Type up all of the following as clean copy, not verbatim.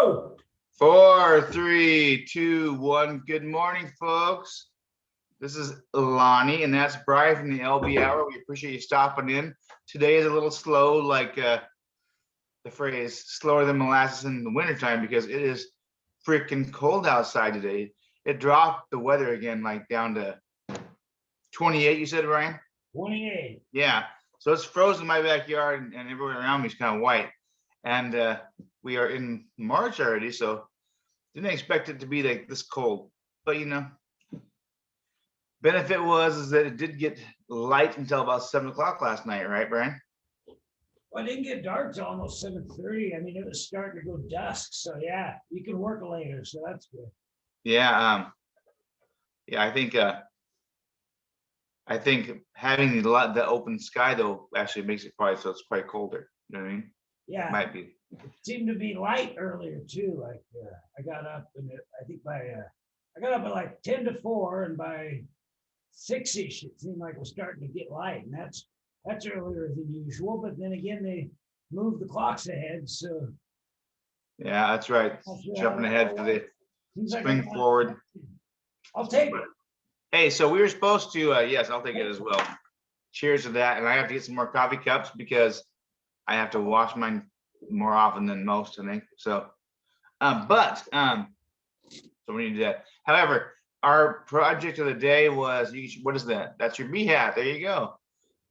Go. 4, 3, 2, 1. Good morning, folks. This is Lonnie, and that's Brian from the LB Hour. We appreciate you stopping in. Today is a little slow, like the phrase slower than molasses in the wintertime, because it is freaking cold outside today. It dropped the weather again, like down to 28, you said, Brian? 28. Yeah. So it's frozen in my backyard, and everywhere around me is kind of white. And we are in March already, so didn't expect it to be like this cold. But benefit is that it did get light until about 7 o'clock last night, right, Brian? Well, it didn't get dark till almost 7:30. I mean, it was starting to go dusk. So yeah, you can work later. So that's good. Yeah. I think having the open sky though actually makes it probably so it's quite colder. You know what I mean? Yeah. Might be. It seemed to be light earlier too. Like I got up and I think I got up at like 10 to 4, and by 6-ish it seemed like it was starting to get light, and that's earlier than usual. But then again, they moved the clocks ahead, so Yeah, that's right. Jumping ahead for the spring forward. I'll take it. Hey, so we were supposed to, yes, I'll take it as well. Cheers to that. And I have to get some more coffee cups because I have to wash mine more often than most, I think. So, so we need to do that. However, our project of the day was, what is that? That's your bee hat. There you go.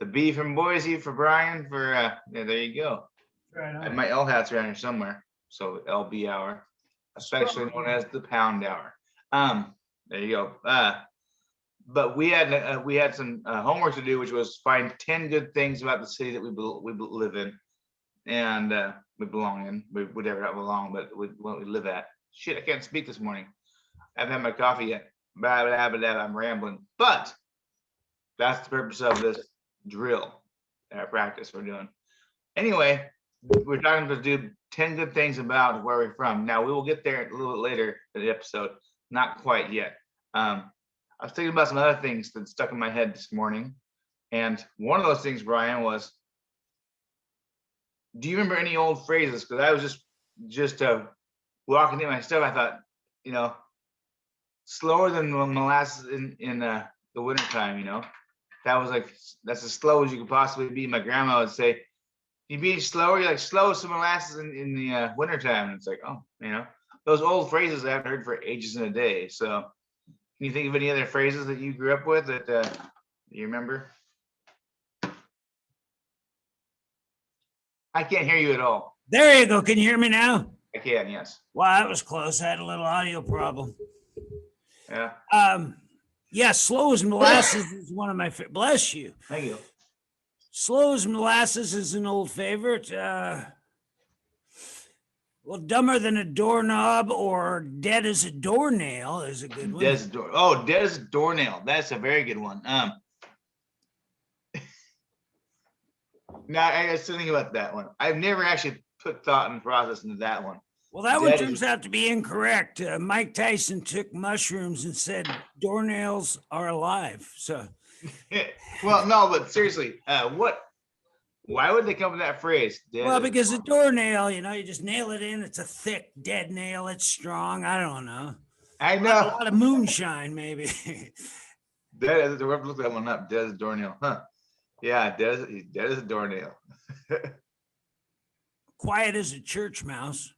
The bee from Boise for Brian for, yeah, there you go. Right on. I have my L hats around here somewhere. So LB hour, especially known as the pound hour. There you go. But we had some homework to do, which was find 10 good things about the city that we live in, and we belong in. We whatever not belong, but what we live at. Shit, I can't speak this morning. I haven't had my coffee yet. I'm rambling. But that's the purpose of this drill, practice we're doing. Anyway, we're talking to do 10 good things about where we're from. Now we will get there a little bit later in the episode. Not quite yet. I was thinking about some other things that stuck in my head this morning. And one of those things, Brian, was, do you remember any old phrases? Because I was just walking in my stuff. I thought, slower than molasses in the wintertime, that's as slow as you could possibly be. My grandma would say, you be slower, you're like slow as some molasses in the wintertime. And it's like, oh, those old phrases I haven't heard for ages and a day. So can you think of any other phrases that you grew up with that you remember? I can't hear you at all. There you go. Can you hear me now? I can, yes. Wow, that was close. I had a little audio problem. Yeah. Yeah, slow as molasses is one of my favorite. Bless you. Thank you. Slow as molasses is an old favorite. Well, dumber than a doorknob or dead as a doornail is a good one. Dead as a doornail. That's a very good one. Now I was thinking about that one. I've never actually put thought and process into that one. Well, that one turns out to be incorrect. Mike Tyson took mushrooms and said doornails are alive. So, well, no, but seriously, why would they come with that phrase? Well, because a doornail, you just nail it in. It's a thick, dead nail. It's strong. I don't know. I know. A lot of moonshine, maybe. Dead. Whoever looked that one up, dead as a doornail, huh? Yeah, dead as a doornail. Quiet as a church mouse.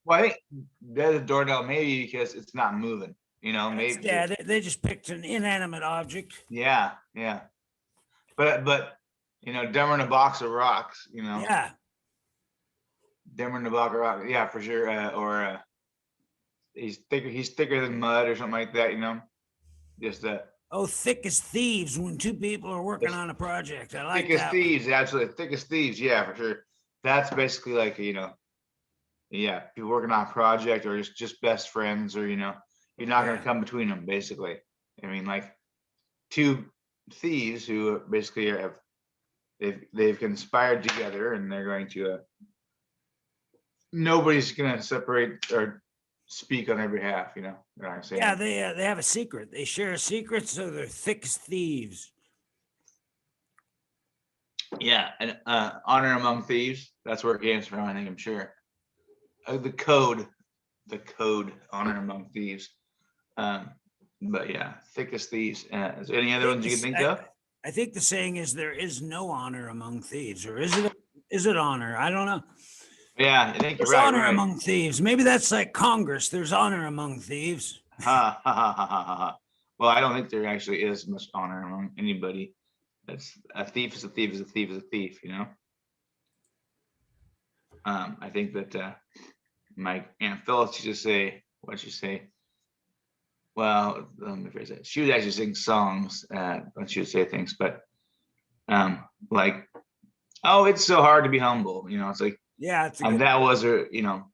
Well, I think dead as a doornail, maybe because it's not moving. Maybe. Yeah, they just picked an inanimate object. Yeah. But dumber than a box of rocks. Yeah. Dumber than a box of rocks. Yeah, for sure. Or he's thicker than mud or something like that. Just Oh, thick as thieves when two people are working on a project. I like that. Thick as thieves, absolutely. Thick as thieves, yeah, for sure. That's basically like, yeah, people working on a project or just best friends, or, you're not going to come between them, basically. I mean, like two thieves who basically they've conspired together, and they're going to, nobody's going to separate or speak on their behalf, you know what I'm saying? Yeah, they have a secret. They share a secret, so they're thick as thieves. Yeah, and honor among thieves. That's where it came from, I think, I'm sure. the code honor among thieves. But yeah, thick as thieves. Is there any I other think ones you can this- think I- of? I think the saying is there is no honor among thieves, or is it honor? I don't know. Yeah, I think you're There's right. honor Right. among thieves. Maybe that's like Congress. There's honor among thieves. Ha, ha, ha, ha, ha, ha, ha. Well, I don't think there actually is much honor among anybody. That's a thief is a thief is a thief is a thief, you know? I think that my Aunt Phyllis used to say, what'd she say? Well, let me phrase it. She would actually sing songs when she would say things, but like, oh, it's so hard to be humble. You know, it's like, Yeah, it's a and good. that was her, you know,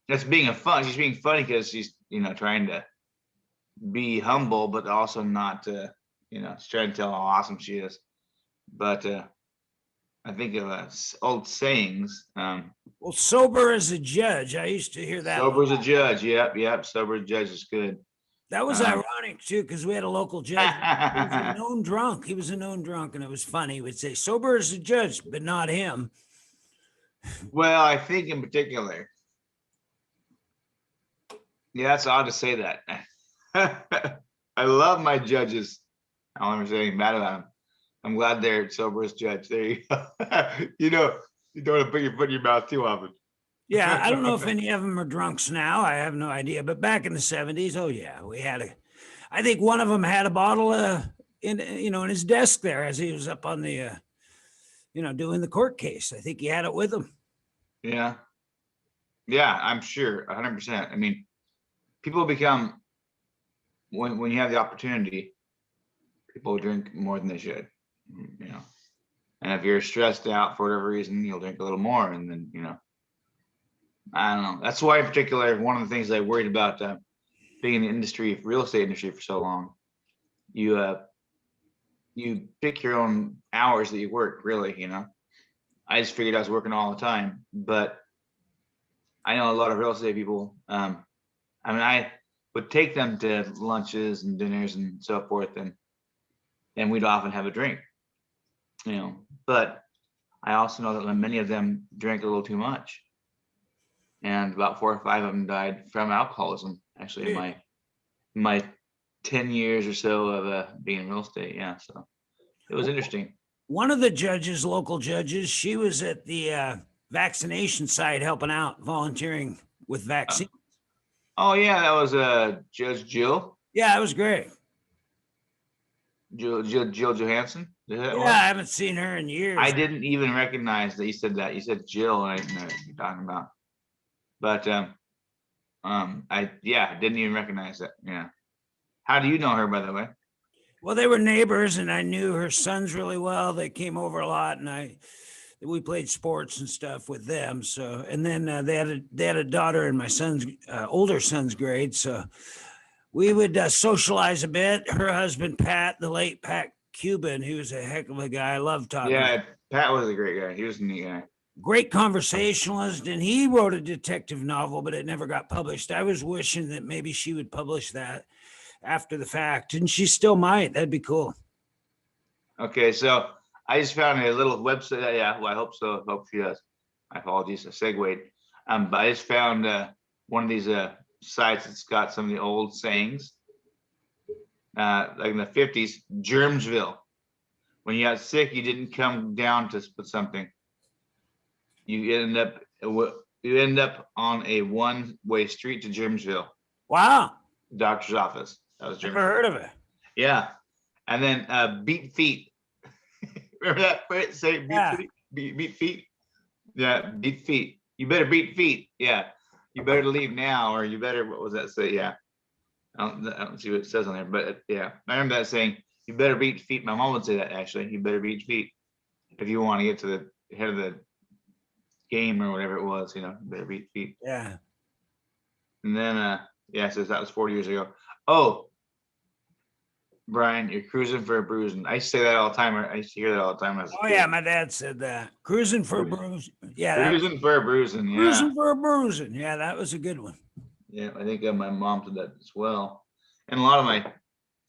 that's being a fun. She's being funny because she's, you know, trying to be humble, but also not to, you know, she's trying to tell how awesome she is. But I think of old sayings. Well, sober as a judge. I used to hear that. Sober as a judge. Yep, yep. Sober as a judge is good. That was ironic too, because we had a local judge. He was a Well, known drunk. He was a known drunk, and it was funny. He would say, "Sober as a judge," but not him. I think in particular, yeah, it's odd to say that. I love my judges. I don't ever say anything bad about them. I'm glad they're sober as judge. There you go. You know, you don't want to put your foot in your mouth too often. Yeah, I don't know if any of them are drunks now. I have no idea. But back in the '70s, oh yeah, we had a. I think one of them had a bottle in in his desk there as he was up on the doing the court case. I think he had it with him. Yeah. Yeah, I'm sure 100%. I mean, people become when you have the opportunity, people drink more than they should, you know. And if you're stressed out for whatever reason, you'll drink a little more, and then I don't know. That's why, in particular, one of the things I worried about being in the industry, real estate industry, for so long. You pick your own hours that you work. Really, you know. I just figured I was working all the time, but I know a lot of real estate people. I mean, I would take them to lunches and dinners and so forth, and we'd often have a drink, you know. But I also know that many of them drank a little too much, and about 4 or 5 of them died from alcoholism. Actually, in my 10 years or so of being in real estate, yeah. So it was interesting. One of the judges, local judges, she was at the vaccination site helping out, volunteering with vaccine. Oh yeah, that was Judge Jill. Yeah, it was great. Jill Johansson. Is that Yeah, what? I haven't seen her in years. I didn't even recognize that you said that. You said Jill, and I didn't know what you're talking about. But I didn't even recognize that. Yeah. How do you know her, by the way? Well, they were neighbors, and I knew her sons really well. They came over a lot, and we played sports and stuff with them. So, and then they had a daughter in my son's older son's grade. So we would socialize a bit. Her husband, Pat, the late Pat Cuban, he was a heck of a guy. I love talking. Yeah, Pat was a great guy. He was a neat guy. Great conversationalist, and he wrote a detective novel, but it never got published. I was wishing that maybe she would publish that after the fact, and she still might. That'd be cool. Okay, so I just found a little website. Yeah, well, I hope so. I hope she does. My apologies, I segued. But I just found one of these sites that's got some of the old sayings. Like in the 50s, Germsville. When you got sick, you didn't come down to put something. You end up on a one-way street to Germsville. Wow. Doctor's office. That was Never heard of it. Yeah. And then beat feet. Remember that? Say beat feet. Beat feet. Yeah, beat feet. You better beat feet. Yeah. You better leave now, or you better, what was that say? Yeah. I don't see what it says on there, but yeah. I remember that saying, you better beat feet. My mom would say that, actually. You better beat feet. If you want to get to the head of the game or whatever it was, you better beat feet. Yeah. And then it says that was 40 years ago. Oh, Brian, you're cruising for a bruising. I used to say that all the time. I used to hear that all the time. Oh yeah, my dad said that. Cruising for a bruise. Yeah. Cruising for a bruising. Yeah. Cruising for a bruising. Yeah, that was a good one. Yeah, I think my mom did that as well, and a lot of my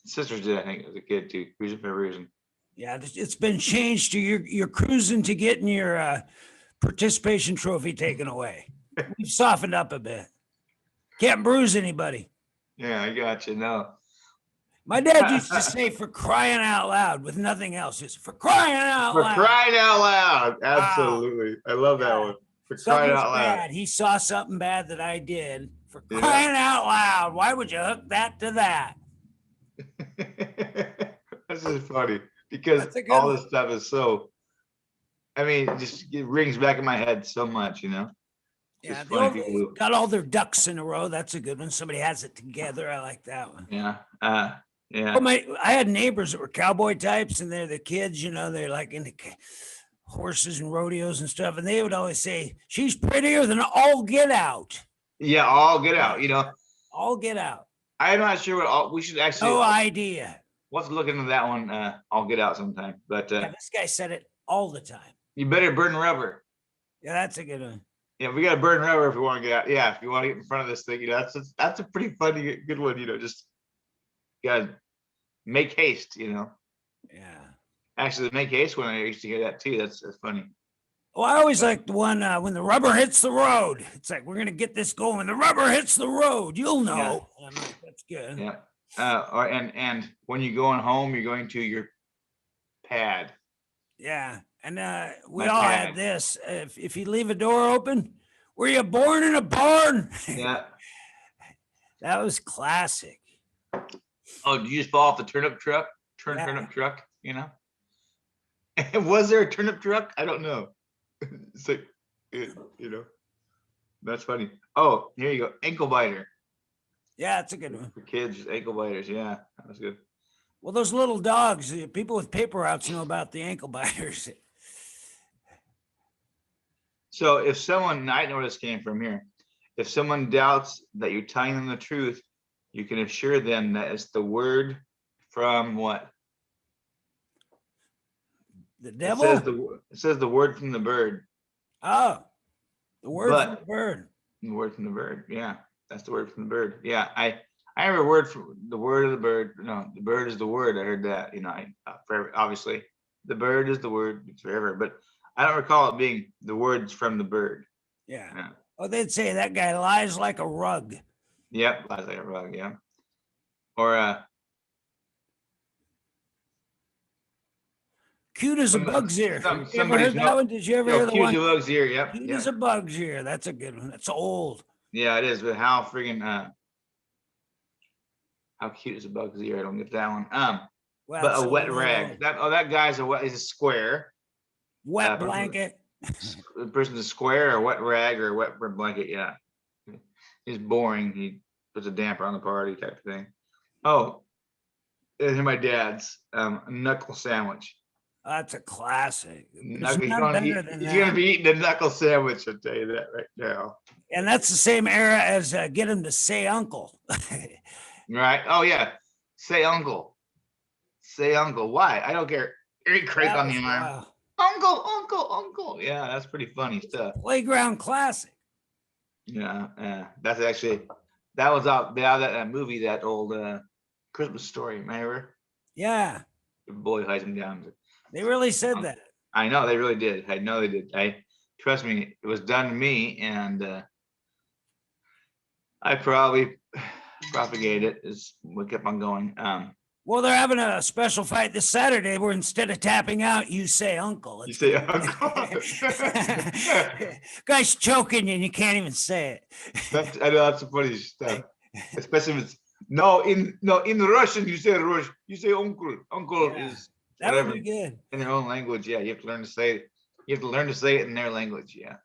sisters did. I think as a kid too. Cruising for a bruising. Yeah, it's been changed to you're cruising to getting your participation trophy taken away. we've softened up a bit. Can't bruise anybody. Yeah, I got you. No. My dad used to say, "For crying out loud," with nothing else. Just for crying out For loud. crying out loud. Wow. Absolutely. I love that Yeah. one. For Something crying was out loud. bad. He saw something bad that I did. For Yeah. crying out loud. Why would you hook that to that? This is funny because That's a good all one. this stuff is so, I mean, it rings back in my head so much, you know? Yeah, Just the funny old people who, got all their ducks in a row. That's a good one. Somebody has it together. I like that one. yeah. Oh, Yeah. I had neighbors that were cowboy types, and they're the kids, they're like into horses and rodeos and stuff. And they would always say, "She's prettier than all get out." Yeah. All get out, you know? All get out. I'm not sure what all, we should actually, No idea. let's look into that one. I'll get out sometime, but Yeah, this guy said it all the time. you better burn rubber. Yeah, that's a good one. Yeah, we got to burn rubber if we want to get out. Yeah, if you want to get in front of this thing, that's a pretty funny, good one. Just gotta make haste. Yeah. Actually, the make haste one, I used to hear that too. That's funny. Well, I always like the one when the rubber hits the road. It's like, we're gonna get this going. When the rubber hits the road, you'll know. Yeah. I'm like, that's good. Yeah. And when you're going home, you're going to your pad. Yeah. And we My all pad. had this. If you leave a door open, were you born in a barn? Yeah. That was classic. Oh, did you just fall off the turnip truck? Yeah. Turnip truck, Was there a turnip truck? I don't know. It's like, that's funny. Oh, here you go. Ankle biter. Yeah, it's a good one. For kids, ankle biters. Yeah, that was good. Well, those little dogs, people with paper routes know about the ankle biters. So if someone, I know where this came from here. If someone doubts that you're telling them the truth, you can assure them that it's the word from what? The It devil? says the word from the bird. Oh, the word from the bird. The word from the bird. Yeah, that's the word from the bird. Yeah, I have a word for the word of the bird. No, the bird is the word. I heard that. Obviously, the bird is the word forever. But I don't recall it being the words from the bird. Yeah. Oh, they'd say that guy lies like a rug. Yep, lies like a rug. Yeah. Or cute as a bug's ear. You ever somebody's heard that one? Did you ever hear the cute one? as a bug's ear. Yep. Cute Yep. as a bug's ear. That's a good one. That's old. Yeah, it is. But how friggin' how cute is a bug's ear? I don't get that one. Well, But a so wet old. rag. That guy's he's a square. Wet blanket. The person's a square or a wet rag or a wet blanket. Yeah. He's boring. He puts a damper on the party type of thing. Oh, and my dad's knuckle sandwich. That's a classic. He's gonna be eating a knuckle sandwich. I'll tell you that right now. And that's the same era as get him to say uncle. Right? Oh yeah. Say uncle. Say uncle. Why? I don't care. Eric Craig on the arm. Uncle. Yeah, that's pretty funny stuff. Playground classic. Yeah. That's actually that was out that movie, that old Christmas Story. Remember? Yeah. The boy hides him down. They really said that. I know they really did. I know they did. Trust me, it was done to me, and I probably propagated it as we kept on going. Well, they're having a special fight this Saturday where instead of tapping out, you say uncle. You say uncle. Guy's choking you and you can't even say it. I know that's the funny stuff. Especially if it's in Russian you say uncle. Uncle is That whatever would be good. in their own language. Yeah, you have to learn to say it. You have to learn to say it in their language. Yeah,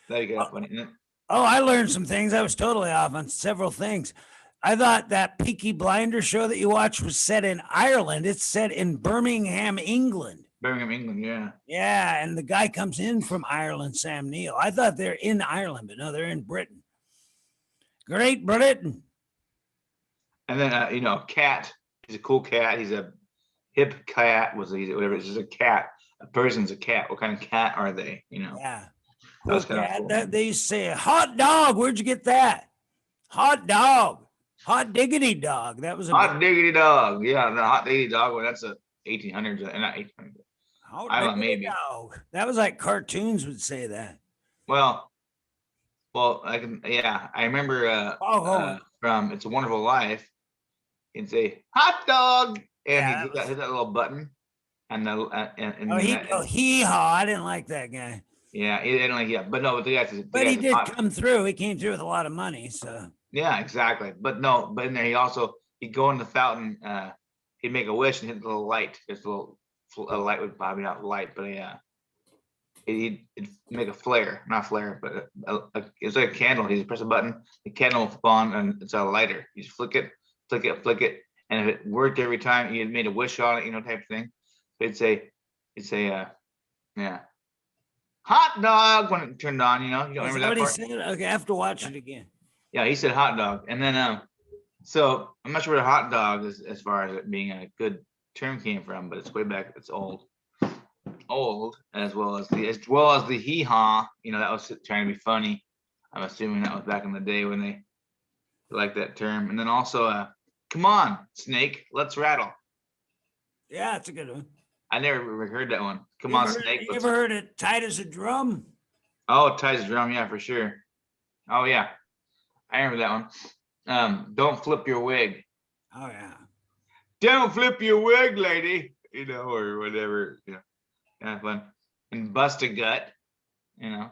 that'd get funny, isn't it? Oh, I learned some things. I was totally off on several things. I thought that Peaky Blinders show that you watched was set in Ireland. It's set in Birmingham, England. Birmingham, England, yeah. Yeah, and the guy comes in from Ireland, Sam Neill. I thought they're in Ireland, but no, they're in Britain. Great Britain. And then cat. He's a cool cat. He's a hip cat. Whatever. It's just a cat. A person's a cat. What kind of cat are they? Yeah. That was kind of cool. They used to say, hot dog. Where'd you get that? Hot dog. Hot diggity dog. That was a hot diggity dog. Yeah, the hot diggity dog. Well, that's a 1800s, not 1800s. Hot diggity maybe. dog. That was like cartoons would say that. Well, Well, yeah, I remember Oh, from It's a Wonderful Life, he'd say hot dog, and yeah, he that was. hit that little button, and the Oh, then he that, go hee haw. I didn't like that guy, yeah, and like, yeah, but no, but the but guy he says did hot, come through. He came through with a lot of money. So yeah, exactly. But no, but in there he also he'd go in the fountain, he'd make a wish and hit the little light, just a little a light would pop out light, but yeah, he'd make a flare, not flare, but it's like a candle. He'd press a button, the candle will spawn, and it's a lighter. You just flick it, and if it worked every time, he had made a wish on it, type of thing. So yeah, hot dog when it turned on. You don't is remember that what that he part? said? Okay, I have to watch Yeah, it again. yeah, he said hot dog, and then so I'm not sure where hot dog is as far as it being a good term came from, but it's way back. It's old, as well as the hee haw. That was trying to be funny. I'm assuming that was back in the day when they liked that term. And then also, come on, snake, let's rattle. Yeah, it's a good one. I never heard that one. Come You on, ever heard, snake. you ever heard it tight as a drum? Oh, ties the drum, yeah, for sure. Oh yeah, I remember that one. Don't flip your wig. Oh yeah. Don't flip your wig, lady. Or whatever. Kind of fun. And bust a gut. You know,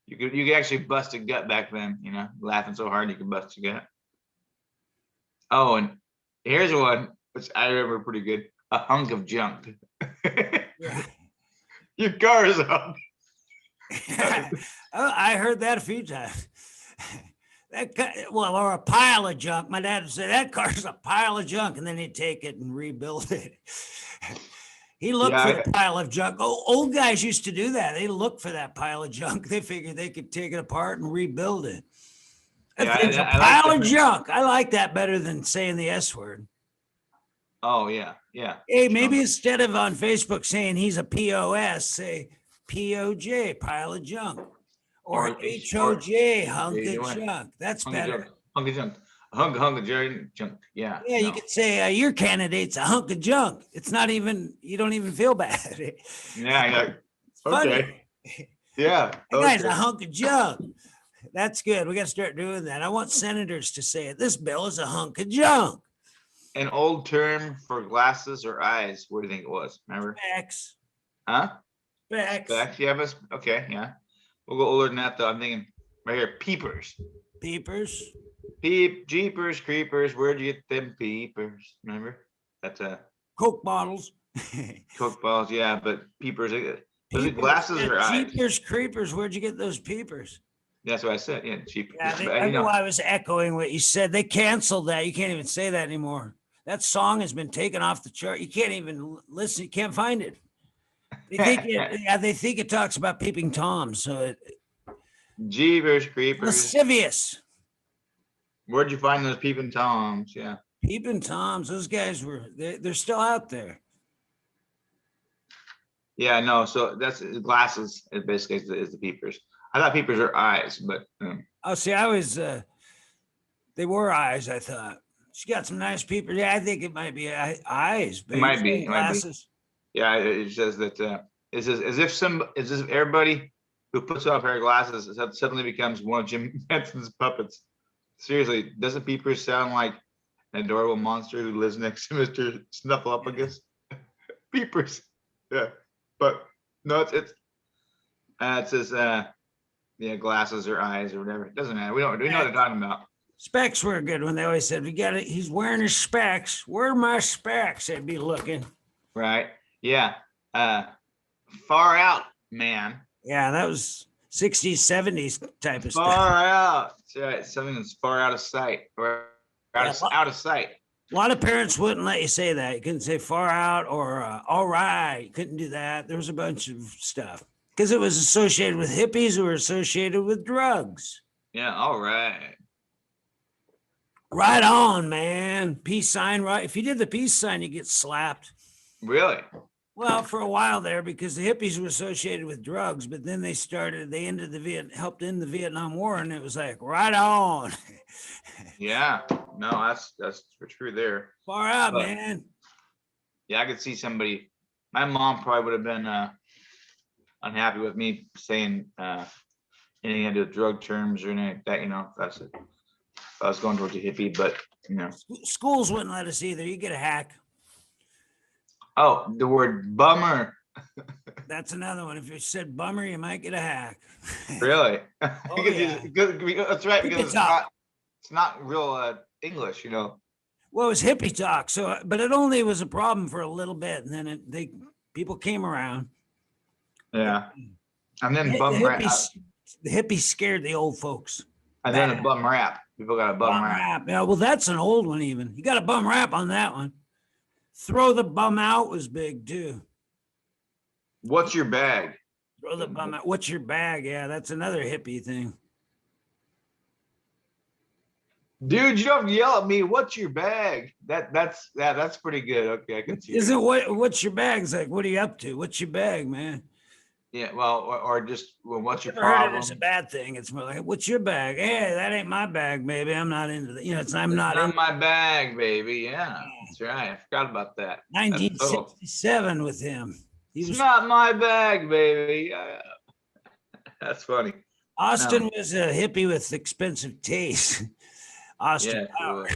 you could actually bust a gut back then. Laughing so hard you could bust a gut. Oh, and here's one which I remember pretty good: a hunk of junk. Yeah. Your car is a hunk. Oh, I heard that a few times. Or a pile of junk. My dad would say that car's a pile of junk, and then he'd take it and rebuild it. He looked for Yeah, the pile of junk. Oh, old guys used to do that. They looked for that pile of junk. They figured they could take it apart and rebuild it. That yeah. thing's a I like pile of that. junk. I like that better than saying the S word. Oh yeah, yeah. Hey, Junk. maybe instead of on Facebook saying he's a POS, say POJ, pile of junk. Or HOJ, hunk Either of way. junk. That's Hunk of better. junk. Hunk of junk. Hunk of junk. Yeah. Yeah, you No. could say your candidate's a hunk of junk. It's not even, you don't even feel bad. It's Yeah. funny. Okay. Yeah. That guy's a Okay. hunk of junk. That's good. We got to start doing that. I want senators to say it. This bill is a hunk of junk. An old term for glasses or eyes. What do you think it was? Remember? Specs. Huh? Specs. Specs. Yeah. Okay. Yeah. We'll go older than that though. I'm thinking right here. Peepers. Peepers. Jeepers creepers. Where'd you get them peepers? Remember? That's Coke bottles. Coke balls. Yeah, but peepers. Was it Peepers. glasses or eyes? Jeepers creepers. Where'd you get those peepers? That's what I said. Yeah, cheap. Yeah, I know I was echoing what you said. They canceled that. You can't even say that anymore. That song has been taken off the chart. You can't even listen. You can't find it. They think they think it talks about peeping toms. So Jeepers creepers. lascivious. Where'd you find those peeping toms? Yeah. Peeping toms. Those guys they're still out there. Yeah, no. So that's glasses. It basically is the peepers. I thought peepers are eyes, but Oh, see, I was. They were eyes. I thought she got some nice peepers. Yeah, I think it might be eyes. it might be. It might be. Glasses. Yeah, it says that it says as if everybody who puts on a pair of glasses suddenly becomes one of Jim Henson's puppets. Seriously, doesn't peepers sound like an adorable monster who lives next to Mr. Snuffleupagus? Peepers. Yeah, but no, it says yeah, glasses or eyes or whatever. It doesn't matter. We know what they're talking about. Specs were a good one. They always said, "We got it. He's wearing his specs. Where are my specs?" They'd be looking. Right. Yeah. Far out, man. Yeah, that was 60s, 70s type of Far stuff. out. That's right. Something that's far out of sight. Or out of sight. A lot of parents wouldn't let you say that. You couldn't say far out or all right. You couldn't do that. There was a bunch of stuff because it was associated with hippies who were associated with drugs. Yeah. All right. Right on, man. Peace sign, right? If you did the peace sign, you get slapped. Really? Well, for a while there, because the hippies were associated with drugs, but then they helped end the Vietnam War, and it was like, right on. Yeah. No, that's for true there. Far out, But- man. Yeah, I could see somebody. My mom probably would have been unhappy with me saying anything to do with drug terms or anything like that, you know, that's it. I was going towards a hippie, but you know. Schools wouldn't let us either. You get a hack. Oh, the word bummer, That's another one. If you said bummer, you might get a hack. really? Oh, Because yeah. that's right, Hippie because talk. it's not real English, you know. Well, it was hippie talk. So, but it only was a problem for a little bit, and then people came around. Yeah. And The, then the bum rap, hippies scared the old folks. and then a bad. bum rap. People got a bum rap. Rap. Yeah, well, that's an old one. Even you got a bum rap on that one. Throw the bum out was big too. What's your bag? Throw the bum out. What's your bag? Yeah, that's another hippie thing. Dude, you don't have to yell at me. What's your bag? That's pretty good. Okay, I can see Isn't that. what's your bag? It's like, what are you up to? What's your bag, man? Yeah, well, or just well, what's your Never heard it problem? as a bad thing. It's more like, what's your bag? Hey, that ain't my bag, baby. I'm not into the, I'm It's not not in my bag, baby. Yeah, that's right. I forgot about that. That's total. 1967 with him. He It's was not my bag, baby. Yeah. That's funny. Austin was a hippie with expensive taste. Austin Yeah. Power.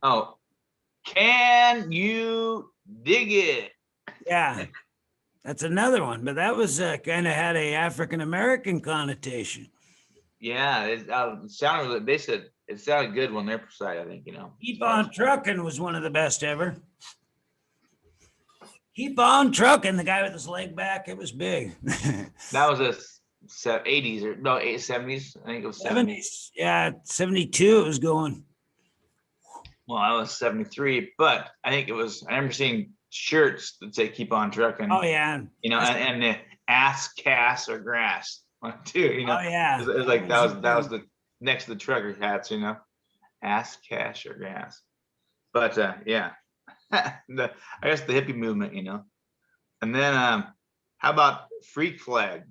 Oh, can you dig it? Yeah, that's another one, but that was kind of had a African American connotation. Yeah, it sounded. They said it sounded good on their side. I think, you know. Keep on trucking was one of the best ever. Keep on trucking. The guy with his leg back, it was big. That was a 80s or no 70s. I think it was 70s. 70s. Yeah, 72 it was going. Well, I was 73, but I think it was. I remember seeing shirts that say "Keep on trucking." Oh yeah. You know, and the ass, cass, or grass one too. You know, Oh yeah. it was like that was the next to the trucker hats. You know, ass, cash, or grass. But yeah, I guess the hippie movement. You know, and then how about freak flag?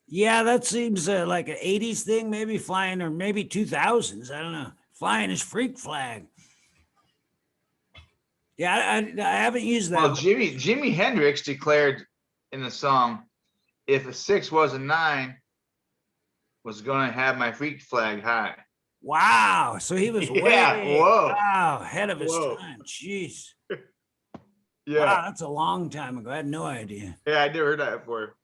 Yeah, that seems like an 80s thing, maybe flying, or maybe 2000s. I don't know. Flying is freak flag. Yeah, I haven't used that. Well, Jimi Hendrix declared in the song, "If a 6 was a 9, was going to have my freak flag high." Wow. So he was Yeah, way whoa. wow, ahead of his Whoa. time. Jeez. Yeah, Wow, that's a long time ago. I had no idea. yeah, I never heard that before.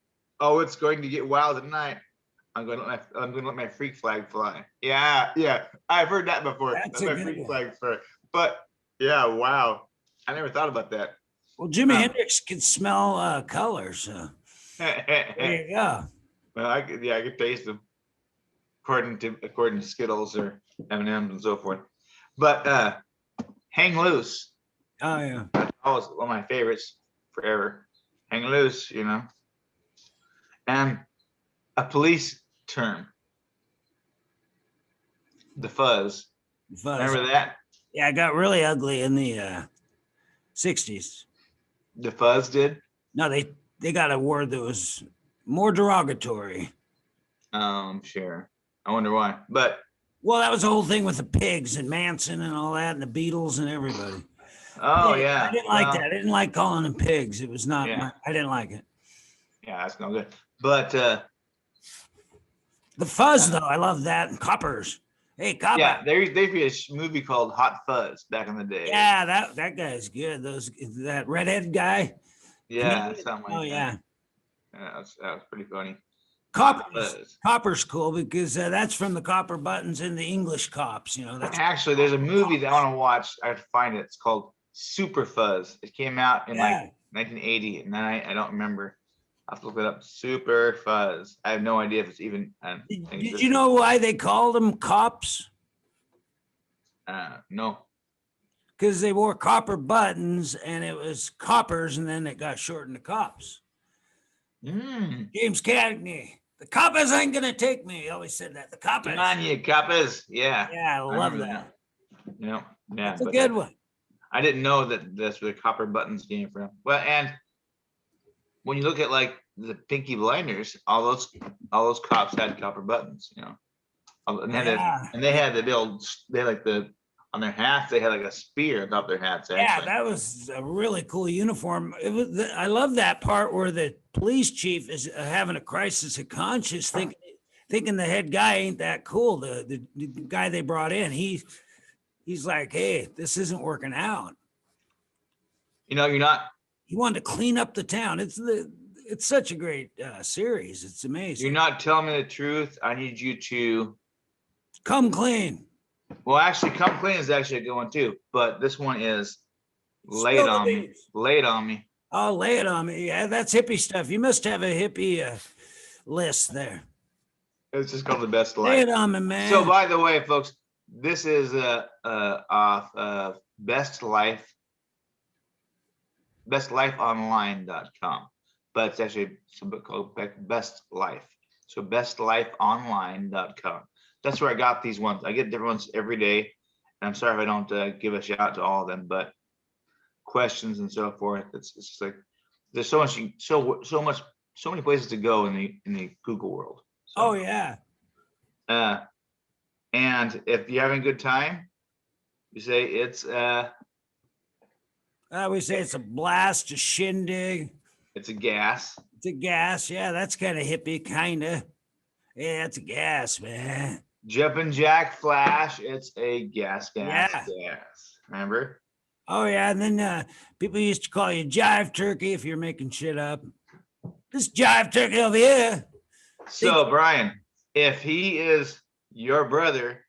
Oh, it's going to get wild tonight. I'm going to let my freak flag fly. Yeah, yeah, I've heard that before. That's Let a my good freak one. flag fly. But yeah, wow, I never thought about that. Well, Jimi Um, Hendrix could smell color, so there you go. Well, I could taste them according to Skittles or M&Ms and so forth. But Hang Loose, Oh yeah. always one of my favorites forever. Hang Loose, you know. And a police term, the fuzz. Fuzz. Remember that? Yeah, it got really ugly in the 60s. The fuzz did. No, they got a word that was more derogatory. Sure. I wonder why. But Well, that was the whole thing with the pigs and Manson and all that, and the Beatles and everybody. oh Pig. yeah, I didn't like well, that. I didn't like calling them pigs. It was not. Yeah. I didn't like it. yeah, that's no good. But The fuzz, though, I love that. And coppers. Hey, copper. yeah, there used to be a movie called Hot Fuzz back in the day. Yeah, that guy's good. That redhead guy. Yeah, Canadian? something Oh like yeah. that. Yeah, that was pretty funny. Coppers. Fuzz. Copper's cool because that's from the Copper Buttons and the English Cops. That's Actually, there's a movie that I want to watch. I have to find it. It's called Super Fuzz. It came out in Yeah. like 1980, and I don't remember. I have to look it up. Super Fuzz. I have no idea if it's even. Did you know why they called them cops? No. Because they wore copper buttons and it was coppers, and then it got shortened to cops. Mm. James Cagney, the coppers ain't gonna take me. He always said that. The coppers. Come on, you coppers. Yeah. Yeah, I love remember that. Yeah. Yeah. That's a but good one. I didn't know that that's where the copper buttons came from. Well, and when you look at like the Pinky Blinders, all those cops had copper buttons, you know. And Yeah. they had the build. They had like on their hats. They had like a spear on top of their hats. Yeah, Actually. that was a really cool uniform. I love that part where the police chief is having a crisis of conscience, thinking thinking the head guy ain't that cool. The guy they brought in, he's like, hey, this isn't working out. You're not He wanted to clean up the town. It's such a great series. It's amazing. you're not telling me the truth. I need you to. Come clean. Well, actually, Come Clean is actually a good one too. But this one is Lay It Spill the On Me. beans. Lay It On Me. Oh, lay it on me. Yeah, that's hippie stuff. You must have a hippie list there. It's just called The Best Lay Life. it on me, man. So, by the way, folks, this is off Best Life, bestlifeonline.com. But it's actually a book called Best Life. So bestlifeonline.com. That's where I got these ones. I get different ones every day. And I'm sorry if I don't give a shout out to all of them, but questions and so forth. It's just like there's so many places to go in the Google world. So, Oh yeah. and if you're having a good time, you say it's We say it's a blast, a shindig. it's a gas. It's a gas. Yeah, that's kind of hippie, kind of. Yeah, it's a gas, man. Jumpin' Jack Flash, it's a gas. Yeah. Remember? Oh yeah, and then people used to call you Jive Turkey if you're making shit up. This Jive Turkey over here. So, Brian, if he is your brother,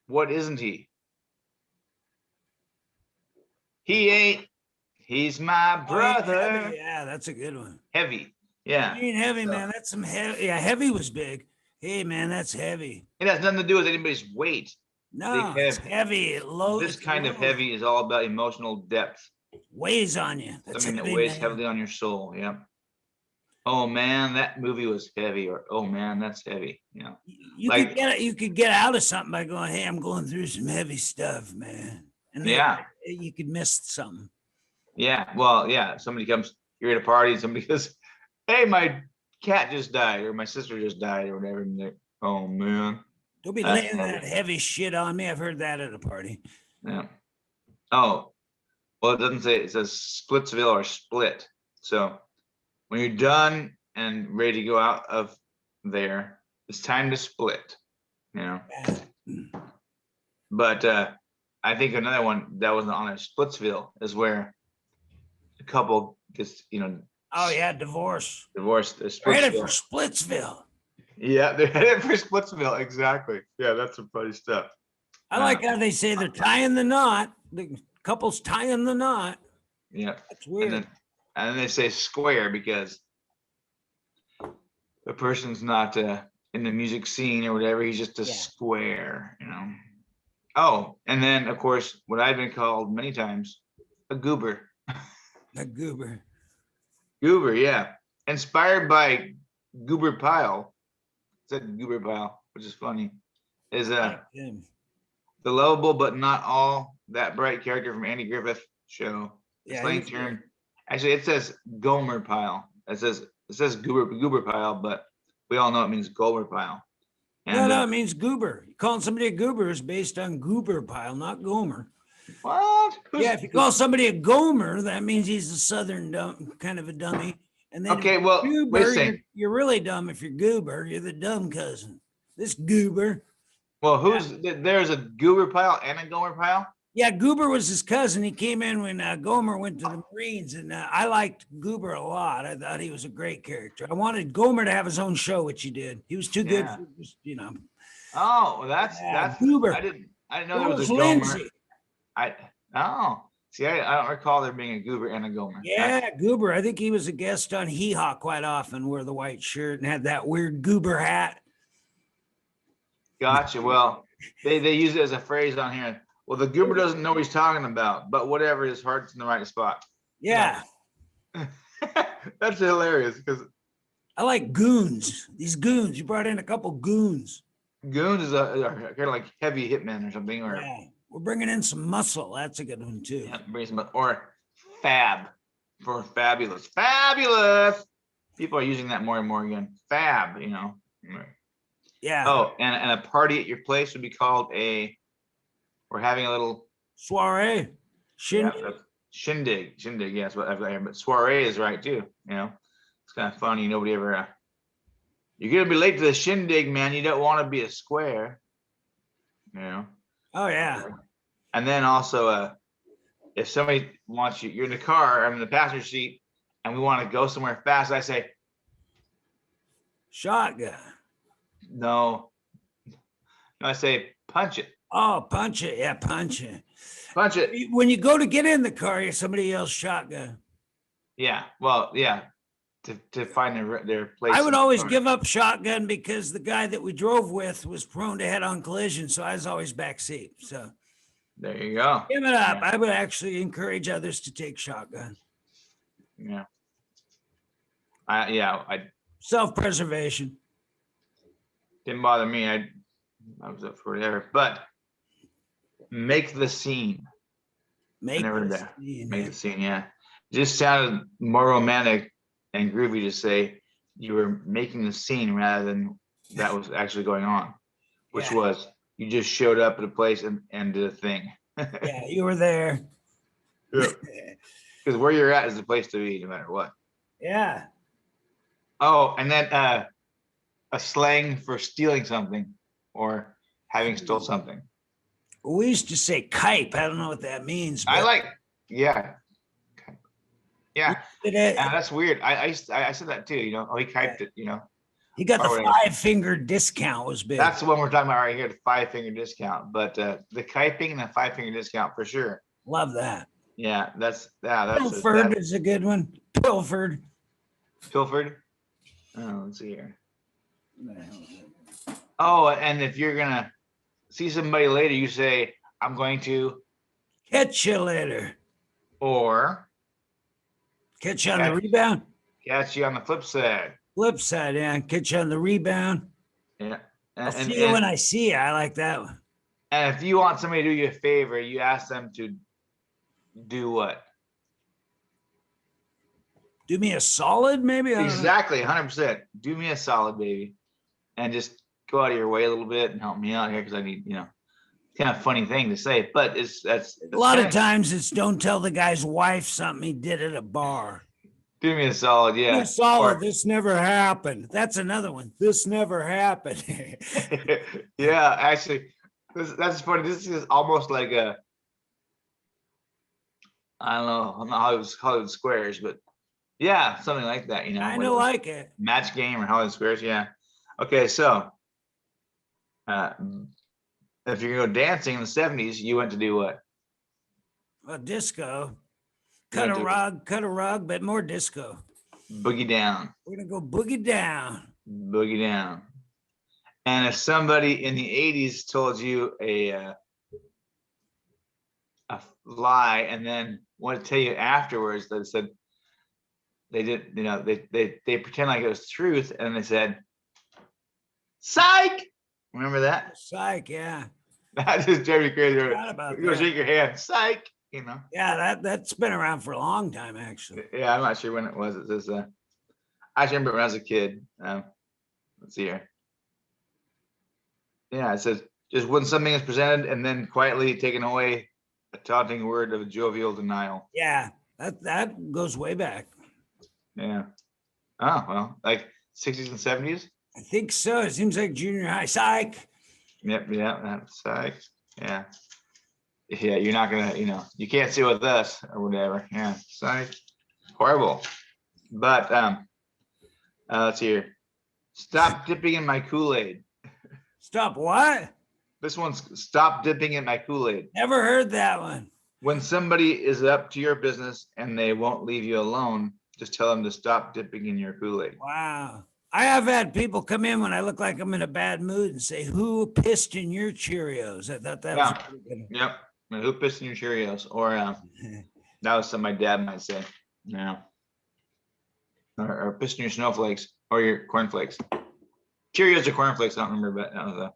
what isn't he? He ain't. He's my Oh, yeah, brother. Heavy. Yeah, that's a good one. Heavy. Yeah. Ain't heavy, So- man. That's some heavy. Yeah, heavy was big. Hey, man, that's heavy. It has nothing to do with anybody's weight. No, Big it's heavy. heavy. It low. This it's kind of low. heavy is all about emotional depth. weighs on you. That's Something that heavy, weighs man. heavily on your soul. Yeah. Oh man, that movie was heavy. Or oh man, that's heavy. Yeah. You like- could get out of something by going, hey, I'm going through some heavy stuff, man. And then Yeah. you could miss something. Yeah. Well, yeah. Somebody comes, you're at a party, and somebody goes, hey, my cat just died, or my sister just died, or whatever. And they're, oh man. Don't be That's laying heavy. that heavy shit on me. I've heard that at a party. Yeah. Oh, well, it doesn't say, it says Splitsville or Split. So when you're done and ready to go out of there, it's time to split, you know. Yeah. But I think another one that wasn't on there, Splitsville, is where a couple gets, Oh yeah, divorce. divorced. We're headed for Splitsville. Splitsville. Yeah, they're headed for Splitsville. Exactly. Yeah, that's some funny stuff. I like how they say they're tying the knot. The couple's tying the knot. Yeah. That's weird. And then they say square because the person's not in the music scene or whatever. He's just a Yeah. square, Oh, and then of course, what I've been called many times, a goober. A goober. Goober, yeah. Inspired by Goober Pyle. Said Goober Pyle, which is funny. Is Like him. the lovable but not all that bright character from Andy Griffith show. Yeah, Slang he's term. Actually, it says Gomer Pyle. It says Goober Pyle, but we all know it means Gomer Pyle. And No, it means goober. Calling somebody a goober is based on goober pile, not gomer. what? Yeah, if you call somebody a gomer, that means he's a southern kind of a dummy. And then if Okay, you're well, wait a goober, second. you're really dumb if you're goober. You're the dumb cousin. This goober. Well, there's a Goober Pyle and a Gomer Pyle? Yeah, Goober was his cousin. He came in when Gomer went to the Marines, and I liked Goober a lot. I thought he was a great character. I wanted Gomer to have his own show, which he did. He was too good Yeah. for just, Oh, well, that's Goober. I didn't know there was Rose a Gomer. Lindsay. See, I don't recall there being a Goober and a Gomer. Yeah, Goober. I think he was a guest on Hee Haw quite often, wore the white shirt and had that weird Goober hat. Gotcha. Well, they use it as a phrase on here. Well, the goober doesn't know what he's talking about, but whatever, his heart's in the right spot. Yeah, That's hilarious because I like goons. These goons. You brought in a couple goons. goons is a kind of like heavy hitman or something, or Yeah, we're bringing in some muscle. That's a good one too. bring some, or fab for fabulous. Fabulous. People are using that more and more again. Fab, Yeah. Oh, and a party at your place would be called we're having a little Soiree. Shindig. yeah, shindig. Shindig, yes, what I've got here. But soiree is right too. It's kind of funny. Nobody ever You're gonna be late to the shindig, man. You don't want to be a square. You know. Oh yeah. And then also, if somebody wants you, you're in the car, I'm in the passenger seat, and we want to go somewhere fast, I say, Shotgun. no. No, I say, punch it. Oh, punch it. Yeah, punch it. Punch it. When you go to get in the car, somebody yells shotgun. Yeah. Well, yeah. To find their place. I in would the always car. give up shotgun because the guy that we drove with was prone to head-on collision, so I was always backseat. So There you go. give it up. Yeah. I would actually encourage others to take shotgun. Yeah. I Self-preservation. didn't bother me. I was up for whatever. But make the scene. Make never this there. scene. Make the scene, yeah. Just sounded more romantic and groovy to say you were making the scene rather than that was actually going on, which Yeah. was you just showed up at a place and did a thing. Yeah, you were there. Because where you're at is the place to be, no matter what. Yeah. Oh, and then a slang for stealing something or having stole something. We used to say kipe. I don't know what that means. I but like, yeah. Yeah, it- that's weird. I said that too, you know. Oh, he typed it, you know. he got the or whatever. 5-finger discount was big. That's the one we're talking about right here, the 5-finger discount. But the kiping and the 5-finger discount for sure. Love that. Yeah, that's Pilfered is a good one. Pilfered. Pilfered. Oh, let's see here. Oh, and if you're gonna see somebody later, you say, "I'm going to," Catch you later. or Catch you on the rebound. catch you on the flip side. Flip side, yeah. Catch you on the rebound. Yeah. I'll And, see you when I see you. I like that one. and if you want somebody to do you a favor, you ask them to do what? Do me a solid, maybe? I don't know. Exactly, 100%. Do me a solid, baby, and just go out of your way a little bit and help me out here because I need, you know, kind of funny thing to say, but that's A lot of kinda- times it's don't tell the guy's wife something he did at a bar. Do me a solid, Do me yeah. a solid. Or- This never happened. That's another one. This never happened. Yeah, actually, that's funny. This is almost like I don't know, not Hollywood Squares, but yeah, something like that, you know. I whether know, it's like it. Match Game or Hollywood Squares, yeah. Okay, so if you're gonna go dancing in the 70s, you went to do what? A disco. You Cut went a to rug, but more disco. boogie down. We're gonna go boogie down. Boogie down. And if somebody in the 80s told you a lie and then want to tell you afterwards that said they did, you know, they pretend like it was truth and they said, psych. Remember that? Psych, yeah. That just drove me crazy. Forgot about You go that. shake your hand, psych, you know. Yeah, that's been around for a long time, actually. Yeah, I'm not sure when it was. It says I remember when I was a kid. Let's see here. Yeah, it says just when something is presented and then quietly taken away, a taunting word of jovial denial. Yeah, that goes way back. Yeah. Oh, well, like 60s and 70s. I think so. It seems like junior high. Psych. Yep, yeah, that's like, yeah. Yeah, you're not gonna, you know, you can't sit with us or whatever. Yeah, psych. Horrible. But let's see here. Stop dipping in my Kool-Aid. Stop what? This one's stop dipping in my Kool-Aid. Never heard that one. When somebody is up to your business and they won't leave you alone, just tell them to stop dipping in your Kool-Aid. Wow. I have had people come in when I look like I'm in a bad mood and say, "Who pissed in your Cheerios?" I thought that Yeah. was pretty good. Yep. And who pissed in your Cheerios? Or that was something my dad might say. Yeah. Or pissed in your snowflakes or your cornflakes. Cheerios or cornflakes, I don't remember, but that was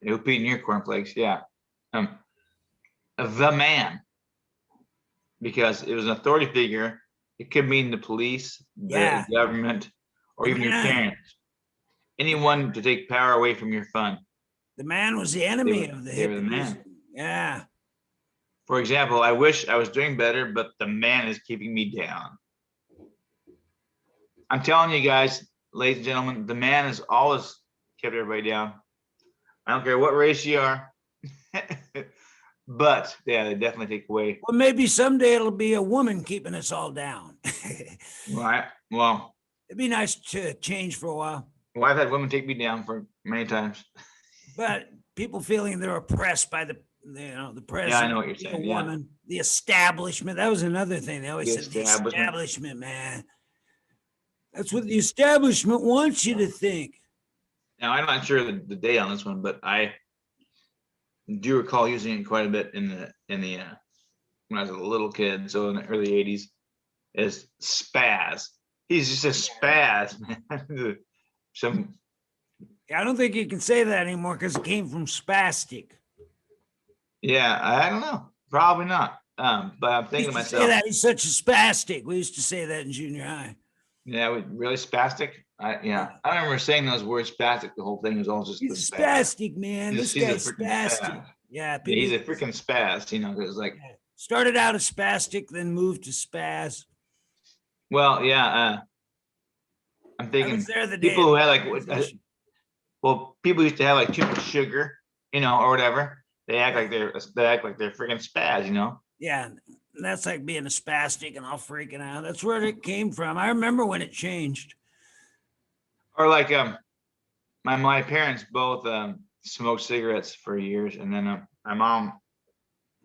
who peed in your cornflakes? Yeah. The man. Because it was an authority figure. It could mean the police, the Yeah. government, or even your Yeah. parents. Anyone to take power away from your fun. The man was the enemy were- of the they were the hippies. man. Yeah. For example, I wish I was doing better, but the man is keeping me down. I'm telling you guys, ladies and gentlemen, the man has always kept everybody down. I don't care what race you are. But yeah, they definitely take away. Well, maybe someday it'll be a woman keeping us all down. Right. Well, It'd be nice to change for a while, I've had women take me down for many times. but people feeling they're oppressed by the president, Yeah, I know what you're the saying. Yeah. woman, the establishment. That was another thing. They always The said the establishment. establishment, man. That's what the establishment wants you to think. Now, I'm not sure the day on this one, but I do recall using it quite a bit in the when I was a little kid, so in the early 80s, is spaz. He's just a spaz, man. Some I don't think you can say that anymore because it came from spastic. Yeah, I don't know. Probably not. But I'm We thinking used to to say myself, that he's such a spastic. We used to say that in junior high. yeah, really spastic. I don't remember saying those words spastic. The whole thing was all just the He's a spaz. spastic, man. He's This a guy's freaking spastic. spaz. Yeah, Yeah, he's a people freaking spaz, because like, started out as spastic, then moved to spaz. well, yeah, I'm I thinking was there the day. people who had like, transition. well, people used to have like too much sugar, or whatever. They act like they're freaking spaz. Yeah, that's like being a spastic and all freaking out. That's where it came from. I remember when it changed. Or like my parents both smoked cigarettes for years, and then my mom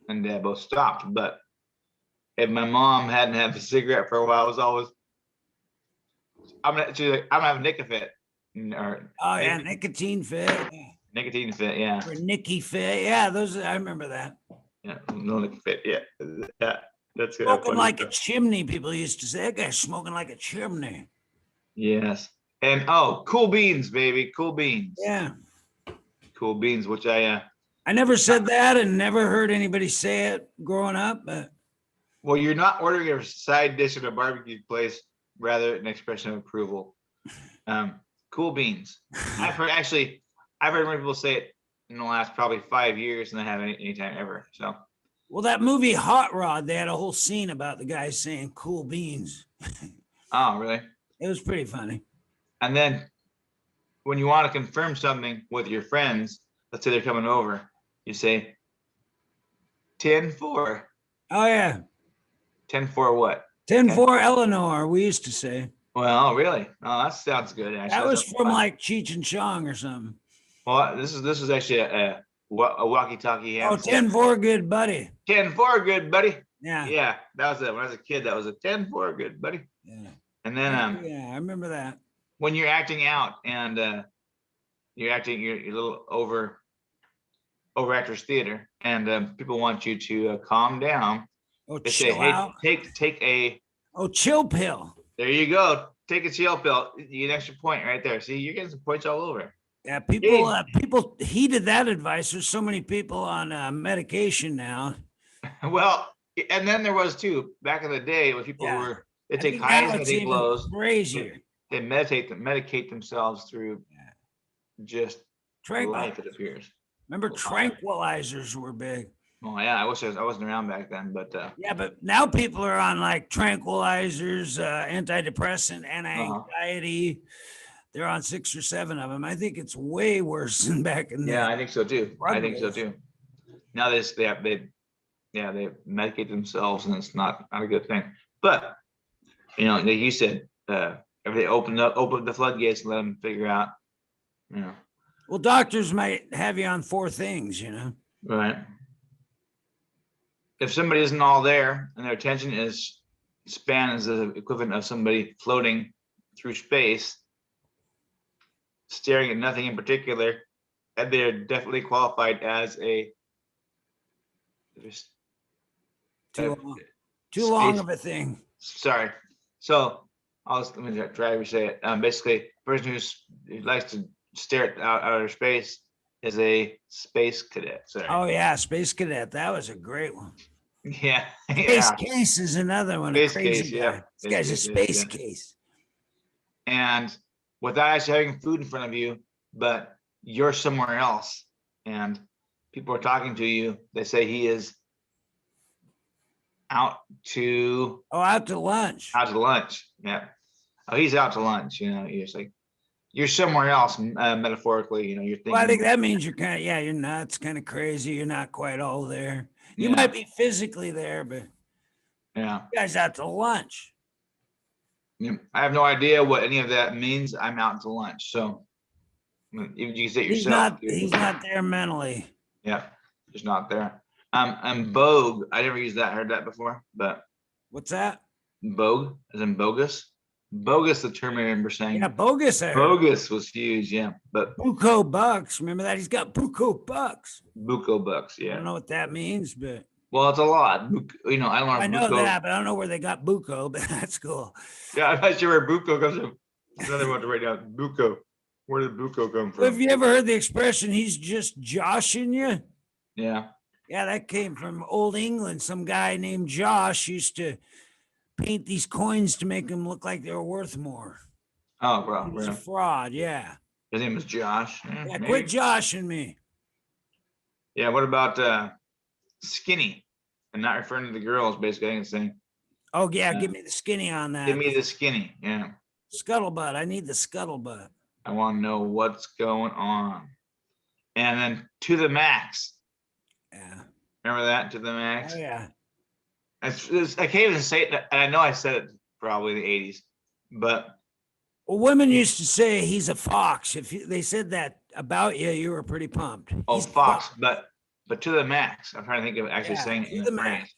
and dad both stopped. But if my mom hadn't had the cigarette for a while, it was always she's like, I'm gonna have a Nick fit, or Oh yeah, nicotine fit. Yeah. nicotine fit, yeah, Or Nicky fit. Yeah, those I remember that. yeah, no Nick fit, yeah, that's good. Smoking like a chimney, people used to say. That guy's smoking like a chimney. Yes, and cool beans, baby, cool beans, Yeah. cool beans, which I never said that and never heard anybody say it growing up, but well, you're not ordering a side dish at a barbecue place, rather an expression of approval. Cool beans. I've heard more people say it in the last probably 5 years than I have any time ever. So, well, that movie Hot Rod, they had a whole scene about the guy saying cool beans. oh, really? It was pretty funny. And then when you want to confirm something with your friends, let's say they're coming over, you say 10-4. Oh yeah. 10-4 what? 10-4 Eleanor, we used to say. Well, really? Oh, that sounds good. Actually, That was That's from fun. like Cheech and Chong or something. Well, this is actually a walkie-talkie. Oh, 10-4, good buddy. 10-4, good buddy. Yeah. Yeah, that was it. When I was a kid, that was a 10-4, good buddy. Yeah. And then Yeah, I remember that. when you're acting out and you're acting your little over actors theater, and people want you to calm down. Oh, They say, chill hey, out. take a. Oh, chill pill. There you go. Take a chill pill. You get an extra point right there. See, you're getting some points all over. Yeah, people heeded that advice. There's so many people on medication now. Well, and then there was too back in the day when people Yeah. they I take think highs now and it's they even blows. crazier. They medicate themselves through just life, it appears. Remember, tranquilizers were big. Oh yeah, I wish I wasn't around back then, but Yeah, but now people are on like tranquilizers, antidepressant, anti-anxiety. They're on 6 or 7 of them. I think it's way worse than back in the yeah, I think so too. I think so days. too. Now they medicate themselves, and it's not a good thing. But like you said, if they open the floodgates and let them figure out, Well, doctors might have you on 4 things, right. If somebody isn't all there and their attention span is the equivalent of somebody floating through space, staring at nothing in particular, and they're definitely qualified as a Too long of a thing. Sorry. So let me try to say it. Basically, a person who likes to stare at outer space is a space cadet. Sorry. Oh yeah, space cadet. That was a great one. Yeah. Space case is another one. Space a crazy case, guy. yeah. This guy's a space case. And without actually having food in front of you, but you're somewhere else, and people are talking to you, they say he is out to lunch. Out to lunch. Yeah. Oh, he's out to lunch. You're just like, you're somewhere else, metaphorically, you're Well, I think thinking, that means you're kind of, yeah, you're nuts, kind of crazy. You're not quite all there. You yeah, might be physically there, but yeah. you guys out to lunch. Yeah. I have no idea what any of that means. I'm out to lunch, so you can say it He's yourself. not, he's not there mentally. Yeah, just not there. And Bogue, I never used that, heard that before, but What's that? Bogue, as in bogus. Bogus, the term I remember saying. Yeah, bogus. I heard. Bogus was huge, yeah, but Buco bucks. Remember that? He's got Buco bucks. Buco bucks, I don't yeah. know what that means, but Well, it's a lot. I don't know. I know Buco, that, but I don't know where they got Buco, but that's cool. yeah, I'm not sure where Buco comes from. Another one to write down. Buco. Where did Buco come Well, have from? you ever heard the expression, he's just joshing you? Yeah. Yeah, that came from Old England. Some guy named Josh used to paint these coins to make them look like they were worth more. Oh, bro. He was a Really? fraud. Yeah. His name was Josh. Yeah. Maybe. Quit joshing me. Yeah. What about skinny? And not referring to the girls, basically. I think it's saying, Oh, yeah. Yeah. Give me the skinny on that. give me the skinny. Yeah. Scuttlebutt. I need the scuttlebutt. I want to know what's going on. And then to the max. Yeah. Remember that? To the max? Oh, yeah. I can't even say it. And I know I said it probably in the 80s, but Well, women used to say he's a fox. If they said that about you, you were pretty pumped. oh, He's a Fox, but to the max. I'm trying to think of actually Yeah, saying it to in the the max. phrase.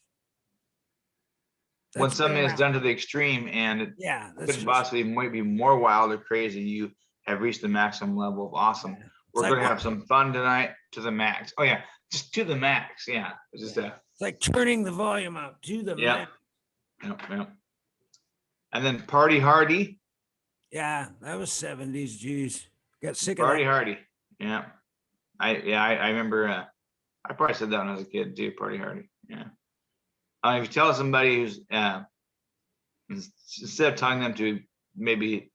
When That's something way is around. done to the extreme and it Yeah. That's could just, possibly might be more wild or crazy, you have reached the maximum level of awesome. yeah. We're It's going like to have some fun tonight to the max. Oh yeah, just to the max. Yeah, it's just It's like turning the volume up to the Yep. max. Yep. And then party hardy, Yeah, that was 70s. Geez. Got sick of party that. hardy. Yeah, I remember. I probably said that when I was a kid too. Party hardy. Yeah. If you tell somebody who's instead of telling them to maybe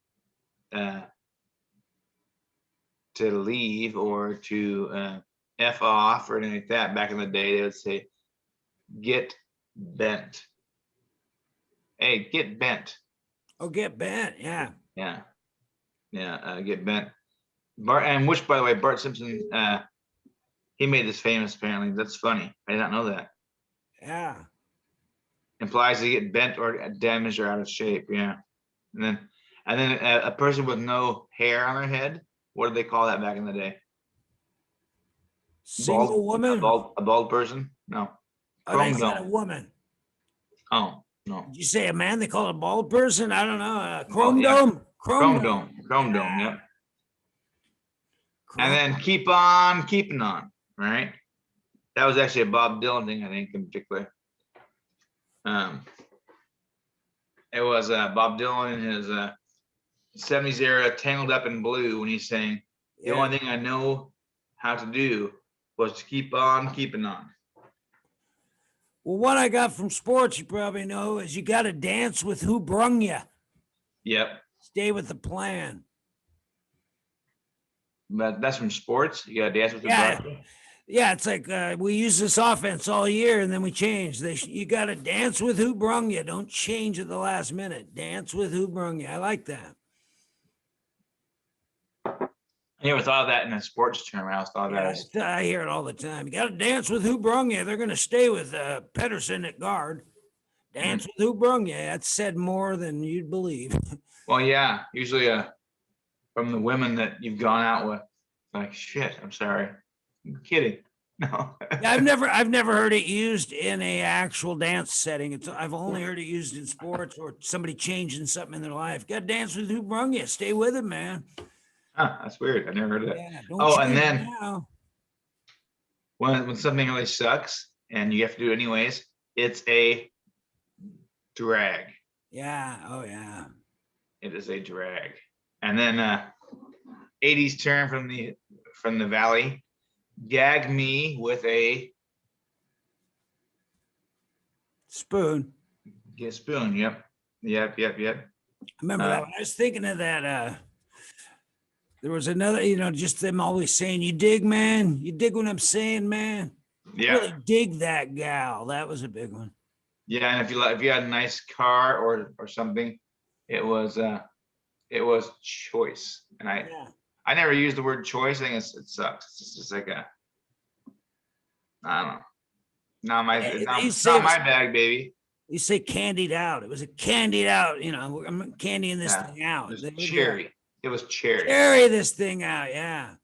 to leave or to F off or anything like that, back in the day, they would say, get bent. Hey, get bent. Oh, get bent. Yeah. Yeah. Yeah. Get bent. Bart, and which, by the way, Bart Simpson, he made this famous apparently. That's funny. I did not know that. Yeah. Implies they get bent or damaged or out of shape. Yeah. And then a person with no hair on their head, what did they call that back in the day? Single woman. A bald person? No. Oh, they said a Chrome woman. Oh, no. Did you say a man? They call it a bald person? I don't know. Chrome yeah. dome. Chrome dome. Chrome dome. Yep. And then keep on keeping on. Right. That was actually a Bob Dylan thing, I think, in particular. It was Bob Dylan in his 70s era, Tangled Up in Blue, when he's saying, the only thing I know how to do was to keep on keeping on. Well, what I got from sports, you probably know, is you got to dance with who brung you. Yep. Stay with the plan. But that's from sports. You got to dance with the Yeah. brother. Yeah, it's like we use this offense all year and then we change. You got to dance with who brung you. Don't change at the last minute. Dance with who brung you. I like that. I never thought of that in a sports term. I always thought of that as I hear it all the time. You got to dance with who brung you. They're going to stay with Pedersen at guard. Dance with who brung you. That's said more than you'd believe. well, yeah. Usually from the women that you've gone out with. Like, shit, I'm sorry. I'm kidding. No. Yeah, I've never heard it used in a actual dance setting. I've only heard it used in sports or somebody changing something in their life. Got to dance with who brung you. Stay with it, man. Huh, that's weird. I never heard of that. Yeah, don't Oh, and change it then now. when something really sucks and you have to do it anyways, it's a drag. Yeah. Oh, yeah. It is a drag. And then 80s term from the valley, gag me with a Spoon. spoon. Yep. I remember that one. I was thinking of that. There was another, just them always saying, you dig, man? You dig what I'm saying, man? Yeah. Really dig that gal. That was a big one. Yeah. And if you had a nice car or something, it was it was choice. And Yeah. I never used the word choice. I think it sucks. It's just like I don't know. They Not say it was, my bag, baby. you say candied out. It was a candied out, I'm candying this Yeah. thing out. It was There we go. cherry. It was cherry. Cherry this thing out. Yeah.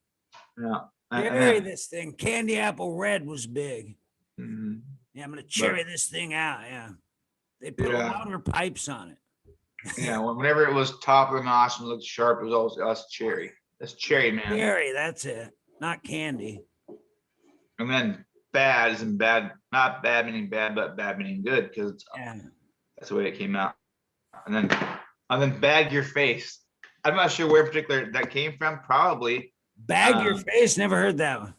Yeah. And Cherry then, this thing. Candy apple red was big. mhm. Yeah, I'm gonna cherry this thing out. Yeah. They put Yeah. louder pipes on it. Yeah, whenever it was top of the notch and looked sharp, it was always us cherry. That's cherry, man. Cherry, that's it. Not candy. And then bad isn't bad, not bad meaning bad, but bad meaning good, because Yeah. that's the way it came out. And then bag your face. I'm not sure where in particular that came from. Probably. Bag your face. Never heard that one.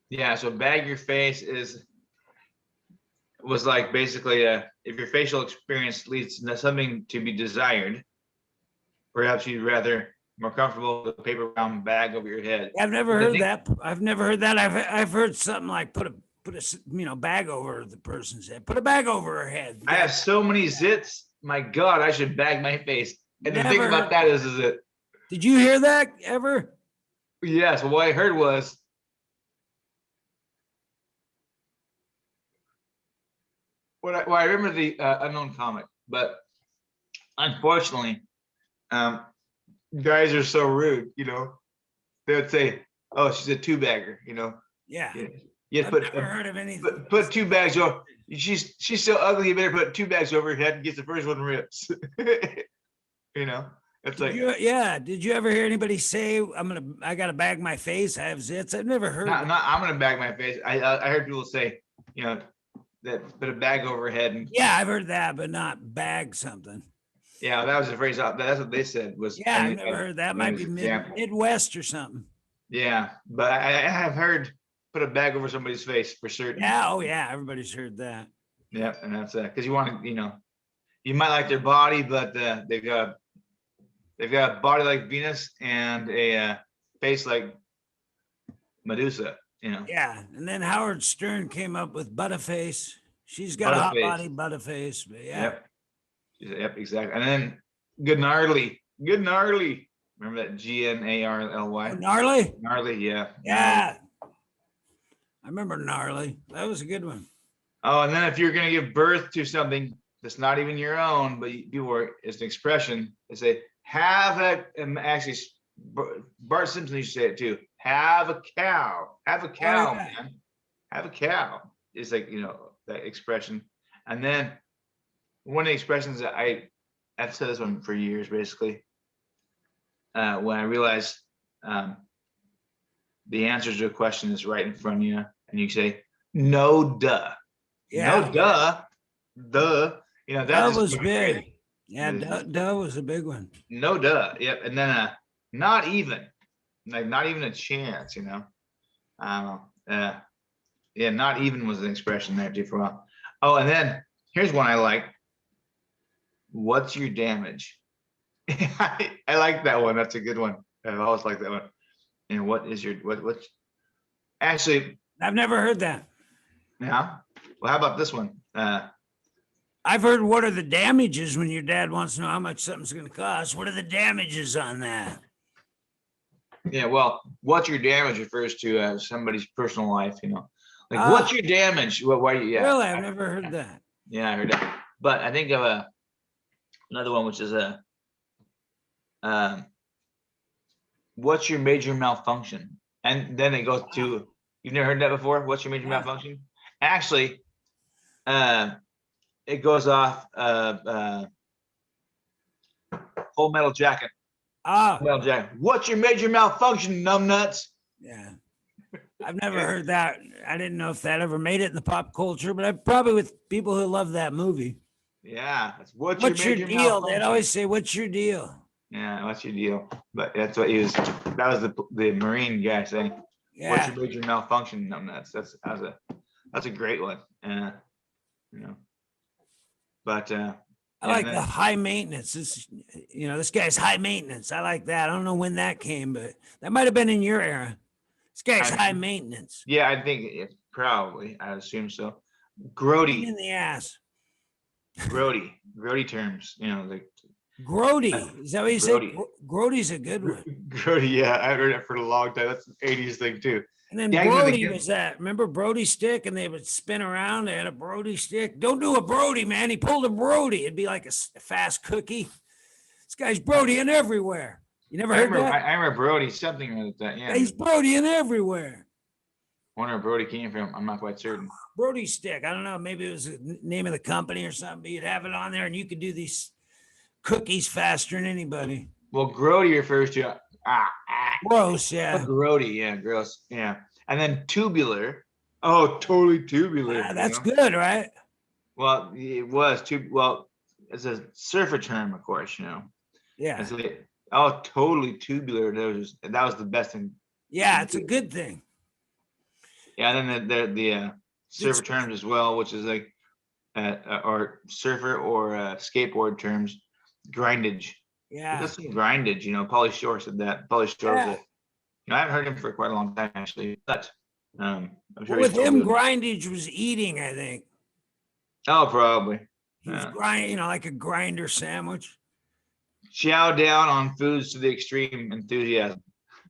Yeah. So bag your face was like basically if your facial experience leads to something to be desired, perhaps you'd rather more comfortable with a paper brown bag over your head. I've never I heard think- that. I've never heard that. I've heard something like put a bag over the person's head. Put a bag over her head. I have so many zits. My God, I should bag my face. And the thing Never about heard- that is that Did you hear that ever? yes, what I heard was I remember the unknown comic, but unfortunately, guys are so rude. They would say, "Oh, she's a two bagger." Yeah. You I've put never heard of anything. put two bags over. She's so ugly. You better put two bags over her head in case the first one rips. It's like Did you ever hear anybody say, I gotta bag my face? I have zits. I've never heard that. I'm gonna bag my face. I heard people say, that put a bag over her head and Yeah, I've heard that, but not bag something. yeah, that was the phrase. That's what they said was. Yeah, I've never heard that. Might be example. Midwest or something. Yeah, but I have heard put a bag over somebody's face for certain. Yeah, oh yeah, everybody's heard that. Yeah, and that's because you want to, you might like their body, but they've got a body like Venus and a face like Medusa. Yeah, and then Howard Stern came up with Butterface. She's got a hot Butterface. body, Butterface. But yeah, Yep, exactly. And then good gnarly. Remember that GNARLY? oh, gnarly. Gnarly, yeah. Yeah, I remember gnarly. That was a good one. Oh, and then if you're gonna give birth to something that's not even your own, but it's an expression. They say have a. And actually, Bart Simpson used to say it too. Have a cow. Have a cow, yeah. man. Have a cow. It's like that expression. And then one of the expressions that I've said this one for years, basically. When I realized the answer to a question is right in front of you, and you say, "No, duh." Yeah, No, duh. that just was fucking big. crazy. Yeah, duh was a big one. No, duh. Yep. And then not even, like not even a chance. Yeah, not even was an expression there too for a while. Oh, and then here's one I like. What's your damage? I like that one. That's a good one. I've always liked that one. And what is your what's actually I've never heard that. yeah. Well, how about this one? I've heard what are the damages when your dad wants to know how much something's going to cost. What are the damages on that? Yeah, well, what's your damage refers to somebody's personal life, like Ah. what's your damage? Why? Yeah, Really, I've never heard that. yeah, I heard that. But I think of another one, which is what's your major malfunction? And then it goes to, you've never heard that before? What's your major Yeah. malfunction? Actually, it goes off Full Metal Jacket. Ah, Full Metal Jacket. What's your major malfunction, numbnuts? yeah. I've never heard that. I didn't know if that ever made it in the pop culture, but I probably with people who love that movie. Yeah, that's what's What's your major deal? malfunction? They'd always say, "What's your deal?" Yeah, what's your deal? But that's what he was. That was the Marine guy saying, "What's Yeah, your major malfunction?" Numbnuts. That's a great one. But I yeah, like and the then- high maintenance. This guy's high maintenance. I like that. I don't know when that came, but that might have been in your era. This guy's I- high maintenance. yeah, I think it's probably. I assume so. Pain Grody, in the ass. Grody terms. Like Grody. Is that what you said? Grody. Grody's a good one. Grody, yeah, I've heard it for a long time. That's an 80s thing too. And then Yeah, you know, they Brody get- was that. Remember Brody stick? And they would spin around. They had a Brody stick. Don't do a Brody, man. He pulled a Brody. It'd be like a fast cookie. This guy's Brodying everywhere. You never I heard remember, that? I remember Brody, something like that. Yeah. He's Brodying everywhere. I wonder where Brody came from. I'm not quite certain. Brody stick. I don't know. Maybe it was the name of the company or something, but you'd have it on there and you could do these cookies faster than anybody. Well, Grody refers to Gross, yeah. Grody, yeah, gross, yeah. And then tubular. Oh, totally tubular. Ah, you that's know? good, right? Well, it was too. Well, it's a surfer term, of course. You know. Yeah. And so totally tubular. That was the best thing. Yeah, it's a good thing. Yeah, and then the surfer terms as well, which is like or surfer or skateboard terms, grindage. Yeah. That's some grindage, you know. Pauly Shore said that. Pauly Shore Yeah. was I haven't heard him for quite a long time actually, but I'm sure Well, with he's still him, good. grindage was eating, I think. Oh, probably. He was Yeah. grinding, like a grinder sandwich. Chow down on foods to the extreme enthusiasm.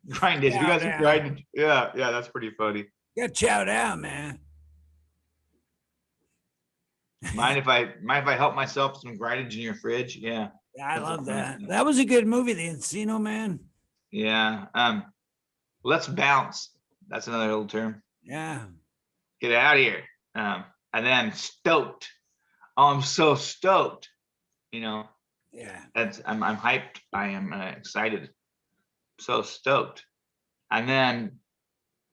Grindage. Chow You guys are down. grindage. Yeah, that's pretty funny. You got chow down, man. Mind if I help myself with some grindage in your fridge? Yeah. Yeah, I That's love a- that. That was a good movie, The Encino Man. Yeah. Let's bounce. That's another old term. Yeah. Get out of here. And then stoked. Oh, I'm so stoked. You know, Yeah. I'm hyped. I am excited. So stoked. And then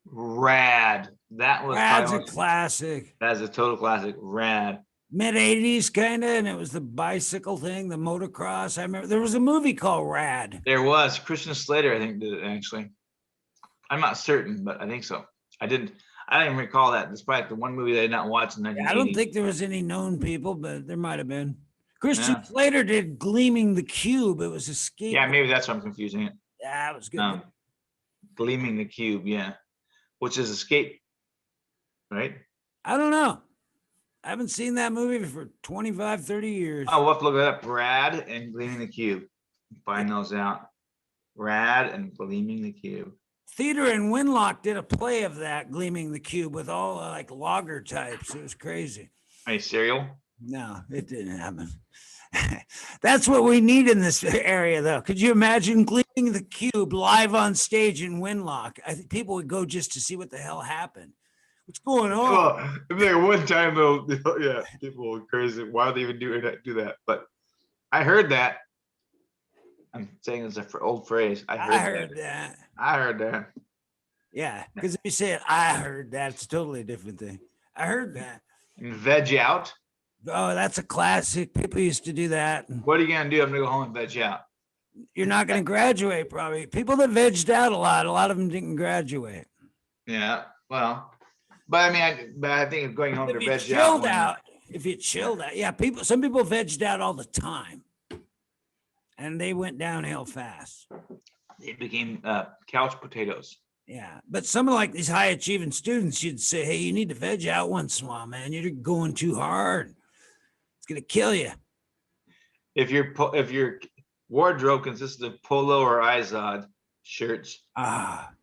rad. That was Rad's probably a classic. that's a total classic. Rad. Mid 80s, kind of. And it was the bicycle thing, the motocross. I remember there was a movie called Rad. There was Christian Slater, I think, did it actually. I'm not certain, but I think so. I don't even recall that. Despite the one movie that I did not watch in Yeah, 1980. I don't think there was any known people, but there might have been. Christian Yeah. Slater did Gleaming the Cube. It was a skate. Yeah, maybe that's what I'm confusing it. Yeah, it was good. Gleaming the Cube, yeah, which is Escape, right? I don't know. I haven't seen that movie for 25, 30 years. Oh, we'll have to look it up. Rad and Gleaming the Cube. Find those out. Rad and Gleaming the Cube. Theater in Winlock did a play of that, Gleaming the Cube, with all like logger types. It was crazy. Hey, cereal. No, it didn't happen. That's what we need in this area, though. Could you imagine Gleaming the Cube live on stage in Winlock? I think people would go just to see what the hell happened. What's going on? Well, there one time though, yeah, people were crazy. Why would they even do that? But I heard that. I'm saying it's an old phrase. I heard that. I heard that. Yeah, because if you say it, I heard that, it's a totally different thing. I heard that. And veg out. Oh, that's a classic. People used to do that. What are you gonna do? I'm gonna go home and veg out. You're not going to graduate, probably. People that vegged out a lot of them didn't graduate. Yeah. Well, but I mean, I think going home to If you veg chilled out. out, if you chilled out, yeah, some people vegged out all the time, and they went downhill fast. It became couch potatoes. Yeah, but some of like these high achieving students, you'd say, hey, you need to veg out once in a while, man. You're going too hard. It's gonna kill you. If your wardrobe consisted of polo or Izod shirts,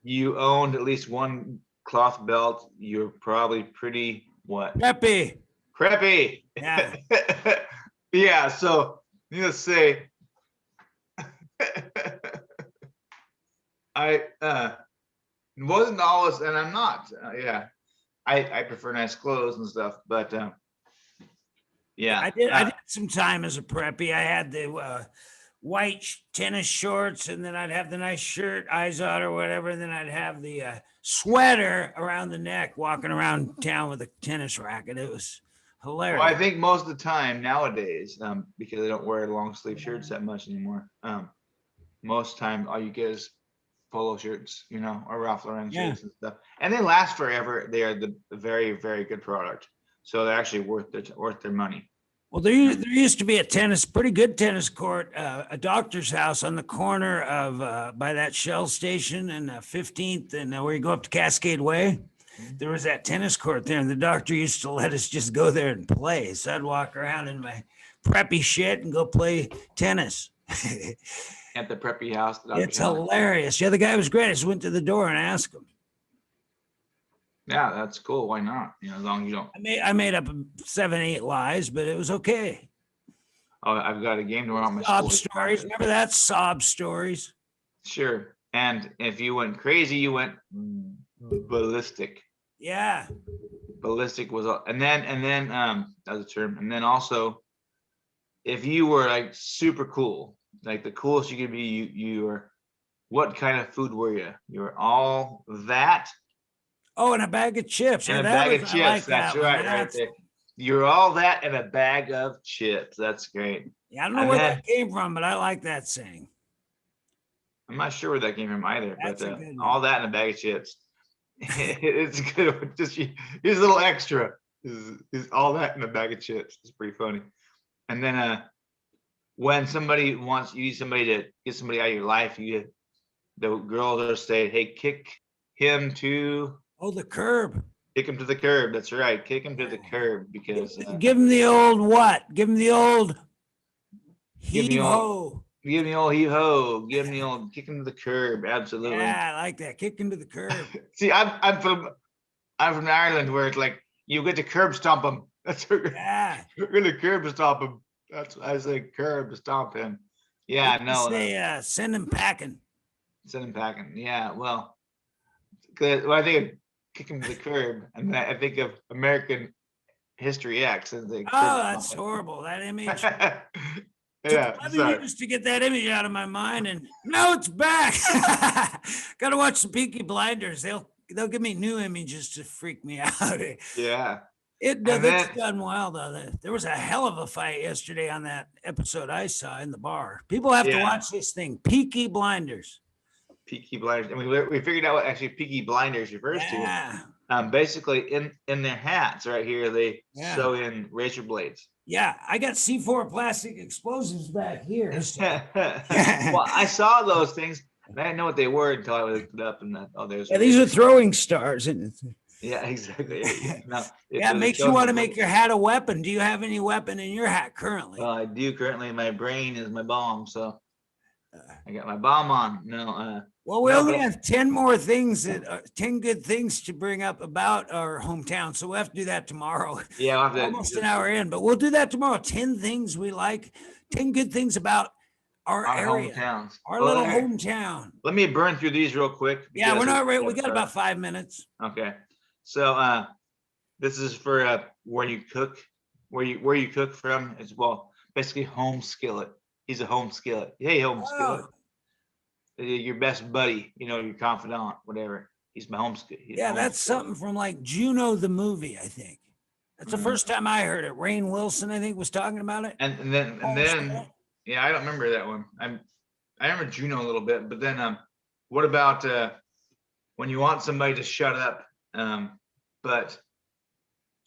you owned at least one cloth belt, you're probably pretty what? Preppy. Preppy. Yeah. Yeah. So needless to say, I wasn't always, and I'm not. Yeah, I prefer nice clothes and stuff, but yeah, I did some time as a preppy. I had the white tennis shorts, and then I'd have the nice shirt, Izod or whatever, and then I'd have the sweater around the neck, walking around town with a tennis racket. It was hilarious. Well, I think most of the time nowadays, because they don't wear long sleeve shirts that much anymore, most time all you get is polo shirts, or Ralph Lauren Yeah. shirts and stuff, and they last forever. They are the very, very good product, so they're actually worth their money. Well, there used to be pretty good tennis court, a doctor's house on the corner of by that Shell station and 15th, and where you go up to Cascade Way. There was that tennis court there, and the doctor used to let us just go there and play. So I'd walk around in my preppy shit and go play tennis. at the preppy house. that Dr. It's Sean- hilarious. Yeah, the guy was great. I just went to the door and asked him. Yeah, that's cool. Why not? You know, as long as you don't. I made up 7, 8 lies, but it was okay. Oh, I've got a game tomorrow. on my Sob school. stories. Remember that? Sob stories. Sure. And if you went crazy, you went ballistic. Yeah. Ballistic was, and then that was a term. And then also, if you were like super cool, like the coolest you could be, you were. What kind of food were you? You were all that Oh, and a bag of chips. and Yeah, a that bag was, of I like chips. That's that one. right, right That's- there. You're all that and a bag of chips. That's great. Yeah, I don't know And where then- that came from, but I like that saying. I'm not sure where that came from either, That's but a good one. all that and a bag of chips. It's a good one. Just here's a little extra. Is all that in a bag of chips. It's pretty funny. And then when somebody wants you need somebody to get somebody out of your life, the girls are saying, hey, kick him to Oh, the curb. the curb. That's right. Kick him to the curb because Give him the old what? Give him the old Give me heave all- ho. give me the old heave ho. Give me the old kick him to the curb. Absolutely. Yeah, I like that. Kick him to the curb. See, I'm from Ireland where it's like you get to curb stomp him. That's what Yeah. we're gonna curb stomp him. That's I say curb stomp him. Yeah, no, Say, send him packing. send him packing. Yeah, well, 'cause when I think of kick him to the curb, and I think of American History X. And they Oh, that's horrible. That image. Yeah, Took 11 sorry. years to get that image out of my mind, and now it's back. Got to watch some Peaky Blinders. They'll give me new images to freak me out. Yeah. It's then- done well though. There was a hell of a fight yesterday on that episode I saw in the bar. People have to Yeah. watch this thing. Peaky Blinders. Peaky Blinders. And we figured out what actually Peaky Blinders refers to. Yeah. Basically in their hats right here, they Yeah. sew in razor blades. Yeah. I got C4 plastic explosives back here. so- Well, I saw those things. And I didn't know what they were until I looked it up and there's Yeah, these are throwing stars. And yeah, exactly. No, yeah, it makes you want to make your hat a weapon. Do you have any weapon in your hat currently? Well, I do currently. My brain is my bomb, so I got my bomb on. No, Well, we No, only but- have 10 more things 10 good things to bring up about our hometown. So we'll have to do that tomorrow. yeah, I'll have to Almost an just- hour in, but we'll do that tomorrow. 10 things we like, 10 good things about our our area, hometowns. our Well, little hey, hometown. Let me burn through these real quick. Yeah, we're because not ready. We it's, got about 5 minutes. Okay, so this is for where you cook, where you cook from as well. Basically, home skillet. He's a home skillet. Hey, home skillet. Your best buddy, your confidant, whatever. He's my home skillet. Yeah, that's something from like Juno the movie, I think. That's the Mhm. first time I heard it. Rainn Wilson, I think, was talking about it. And then Home skillet. yeah, I don't remember that one. I remember Juno a little bit, but then what about when you want somebody to shut up, but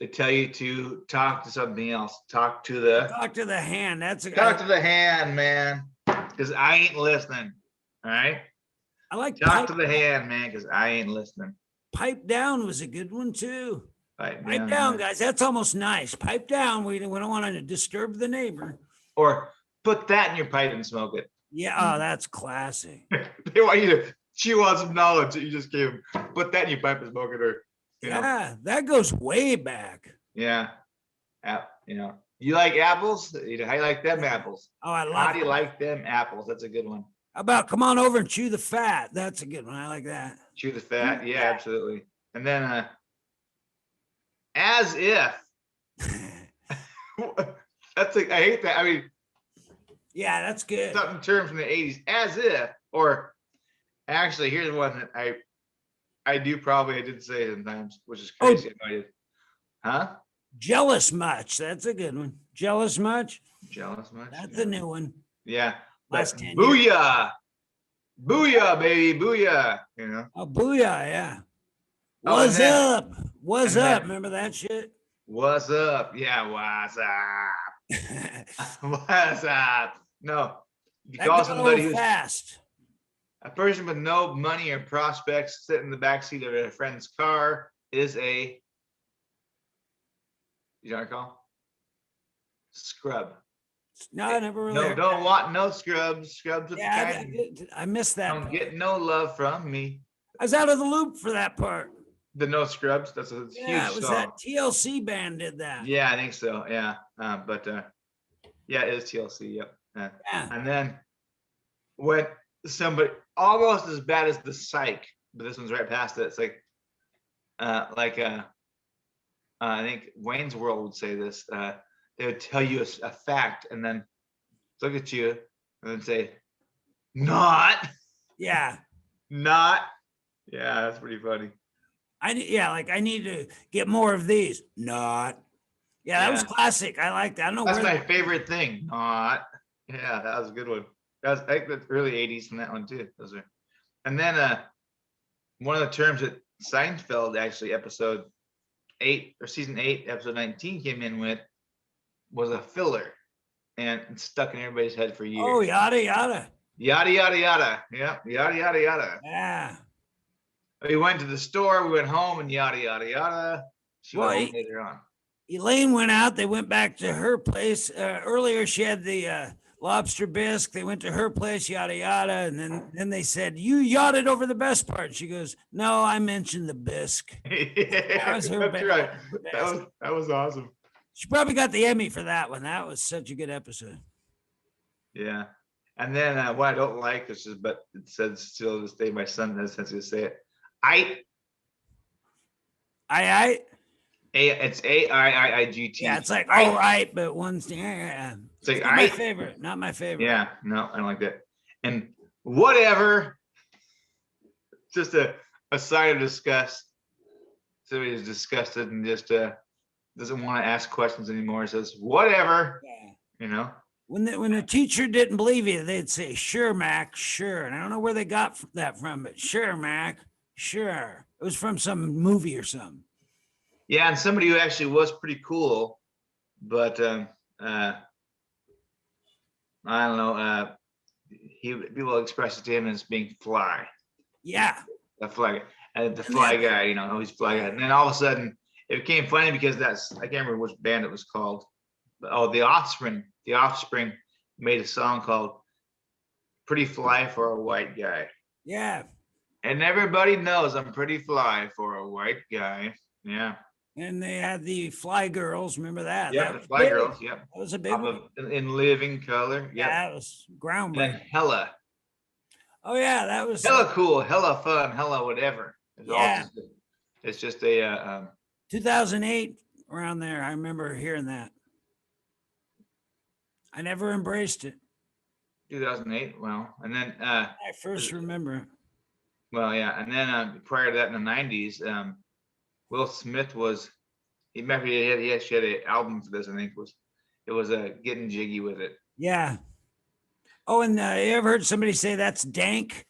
they tell you to talk to something else, talk to the hand. That's a talk to the hand, man, because I ain't listening. All right, I like talk to the hand, man, because I ain't listening. Pipe down was a good one too. Right, Pipe down, guys. That's almost nice. Pipe down. We don't want to disturb the neighbor. Or put that in your pipe and smoke it. Yeah, oh, that's classic. They want you to chew on some knowledge that you just gave them. Put that in your pipe and smoke it, or Yeah, that goes way back. yeah, you like apples? How you like them apples? Oh, I How love do you it. like them apples? That's a good one. How about come on over and chew the fat? That's a good one. I like that. Chew the fat, yeah, absolutely. And then as if that's like I hate that. I mean, Yeah, that's good. something term from the 80s, as if, or actually, here's one that I did say sometimes, which is Oh. crazy. I did. Huh? Jealous much. That's a good one. Jealous much. Jealous much? That's Yeah. a new one. Yeah. Last But 10 years. booyah. Booyah, baby. Booyah. Oh, booyah, yeah. Oh, and What's then- up? What's and up? then- Remember that shit? What's up? Yeah, what's up? What's up? No. You That call got somebody old who's fast. a person with no money or prospects sit in the backseat of a friend's car is a, you don't recall? Scrub. No, I never really. No, heard don't that. want no scrubs. Scrubs with the Yeah, kind. I missed that. Don't part. get no love from me. I was out of the loop for that part. The No Scrubs. That's a Yeah, huge it was song. that TLC band did that. Yeah, I think so. Yeah. Yeah, it is TLC. Yep. Yeah. And then when somebody almost as bad as the Psych, but this one's right past it. It's I think Wayne's World would say this. They would tell you a fact and then look at you and then say, not, Yeah. not. Yeah, that's pretty funny. I need to get more of these. Not. Yeah, that was Yeah. classic. I like that. I don't know That's where my favorite thing. Not. Yeah, that was a good one. I think that's early 80s from that one too. Those are. And then one of the terms that Seinfeld actually episode 8 or season 8, episode 19 came in with was a filler and it's stuck in everybody's head for years. Oh, yada yada. Yada yada yada. Yeah, yada yada yada. Yeah. We went to the store, we went home, and yada yada yada. She went home Right. later on. Elaine went out. They went back to her place. Earlier, she had the lobster bisque. They went to her place, yada yada, and then they said, "You yadded over the best part." She goes, "No, I mentioned the bisque." Yeah, was her that's best. right. That was awesome. She probably got the Emmy for that one. That was such a good episode. Yeah. And then what I don't like is just, but it says still to this day, my son has sense to say it. It's AIIGT. Yeah, it's like all right, but one's yeah. It's like Not my favorite. Not my favorite. Yeah, no, I don't like that. And whatever. Just a sign of disgust. Somebody is disgusted and just doesn't want to ask questions anymore. Says whatever. Yeah. You know. When the teacher didn't believe you, they'd say, "Sure, Mac, sure." And I don't know where they got that from, but "Sure, Mac, sure." It was from some movie or something. Yeah, and somebody who actually was pretty cool, but I don't know. People express it to him as being fly. Yeah. The fly guy, you know, he's fly guy. And then all of a sudden, it became funny because I can't remember which band it was called. But, The Offspring. The Offspring made a song called "Pretty Fly for a White Guy." Yeah. And everybody knows I'm pretty fly for a white guy. Yeah. And they had the Fly Girls. Remember that? Yeah, That the was Fly big. Girls. Yep. That was a big Top one. of, in living color. Yep. Yeah, that was And groundbreaking. then hella That was cool, hella fun, hella whatever. Yeah. It's just a 2008 around there. I remember hearing that. I never embraced it. 2008. Well, and then I first remember. well, yeah, and then prior to that in the 90s, Will Smith was he had an album for this. I think it was Getting Jiggy with It. Yeah. Oh, and you ever heard somebody say that's dank?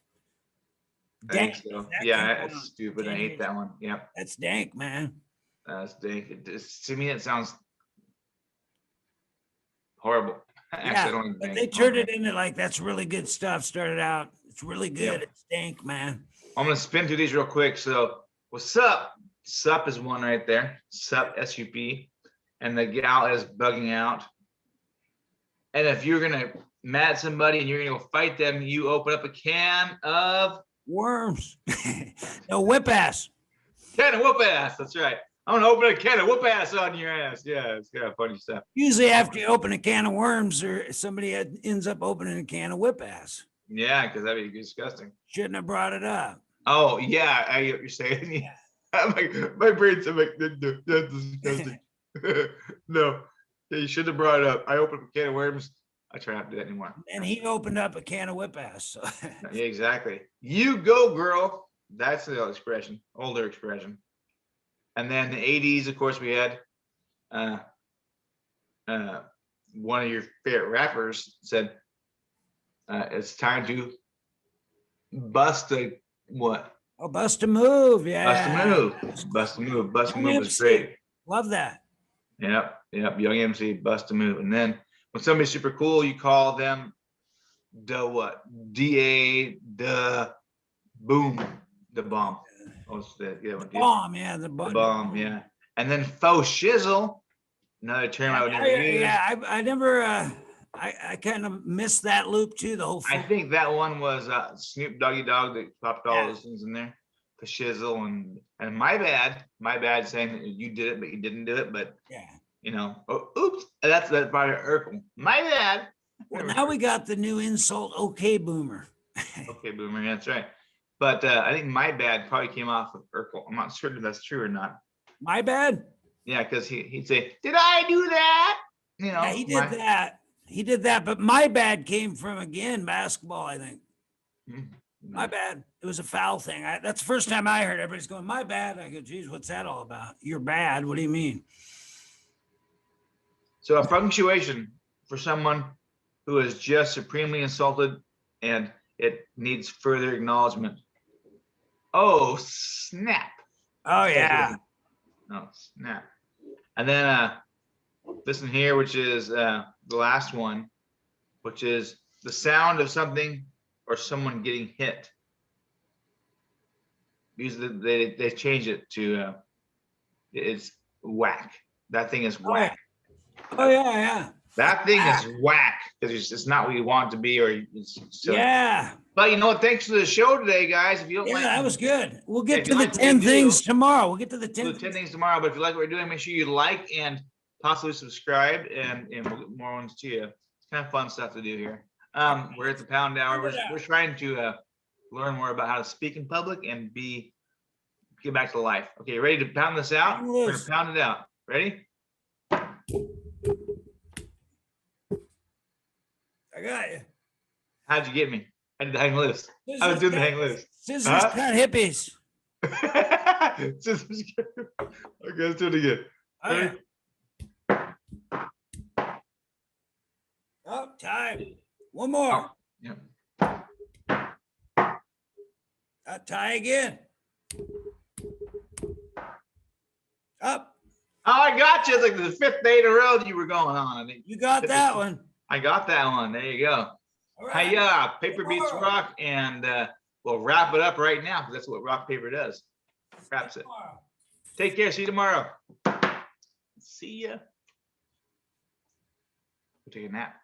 I think Dank. so. That Yeah, came it's out stupid. I 10 hate years that one. Yep, That's dank, man. that's dank. To me, it sounds horrible. Actually, I don't like But dank. they turned it into like that's really good stuff. Started out, it's really good. Yep. It's dank, man. I'm gonna spin through these real quick. So, what's up? Sup is one right there. Sup, SUP, and the gal is bugging out. And if you're gonna mad at somebody and you're gonna go fight them, you open up a can of Worms. No, whip ass. whoop ass. That's right. I'm gonna open a can of whoop ass on your ass. Yeah, it's kind of funny stuff. Usually, after you open a can of worms, or somebody ends up opening a can of whip ass. Yeah, because that'd be disgusting. Shouldn't have brought it up. Oh yeah, I get what you're saying. Yeah. I'm like, my brain's I'm like, no, that's disgusting. No, yeah, you shouldn't have brought it up. I opened a can of worms. I try not to do that anymore. And he opened up a can of whip ass. So. Yeah, exactly. You go, girl. That's the expression, older expression. And then the 80s, of course, we had one of your favorite rappers said, it's time to bust a what? Oh, bust a move. Yeah. Bust a move. Bust a move. Bust a Young move was MC. great. Love that. Yep. Young MC, bust a move. And then when somebody's super cool, you call them the what? DA, the boom, the bomb. What's the one? Bomb. Yeah. The The bomb, yeah. And then faux shizzle, another term I would never use. Yeah. I never, I kind of missed that loop too, the whole. I full- think that one was Snoop Doggy Dogg that popped all Yeah. those things in there. The shizzle and my bad saying that you did it, but you didn't do it. But Yeah. oh, oops, that's probably Urkel. My bad. Well, now we got the new insult. Okay, boomer. Okay, Boomer, that's right. But I think my bad probably came off of Urkel. I'm not certain if that's true or not. My bad. Yeah, because he'd say, "Did I do that?" Yeah, he did that. He did that. But my bad came from, again, basketball, I think. My bad. It was a foul thing. That's the first time I heard everybody's going, my bad. I go, geez, what's that all about? You're bad. What do you mean? So a punctuation for someone who is just supremely insulted and it needs further acknowledgement. Oh, snap. Oh, yeah. Oh, snap. And then listen here, which is the last one, which is the sound of something or someone getting hit. Usually they change it to it's whack. That thing is whack. Oh, yeah. That thing is whack because it's not what you want it to be, or it's silly. Yeah. But you know what? Thanks for the show today, guys. If you don't Yeah, like, that was good. We'll get if to you the like what we 10 do, things tomorrow. We'll get to the we'll 10 do 10 things tomorrow. But if you like what we're doing, make sure you like and possibly subscribe, and we'll get more ones to you. It's kind of fun stuff to do here. We're at the Pound Hour. We're trying to learn more about how to speak in public and get back to life. Okay, ready to pound this out? We're gonna pound it out. Ready? I got you. How'd you get me? I did the hang loose. I was doing the hang loose. Scissors Huh? cut hippies. Okay, let's do it again. All right. Oh, time. One more. Yeah. Tie again. Up. Oh, I got you. It's like the 5th day in a row that you were going on. I think You got that one. I got that one. There you go. All right. Hiya, paper beats rock, and we'll wrap it up right now because that's what rock paper does. Wraps it. Take care. See you tomorrow. See ya. We'll take a nap.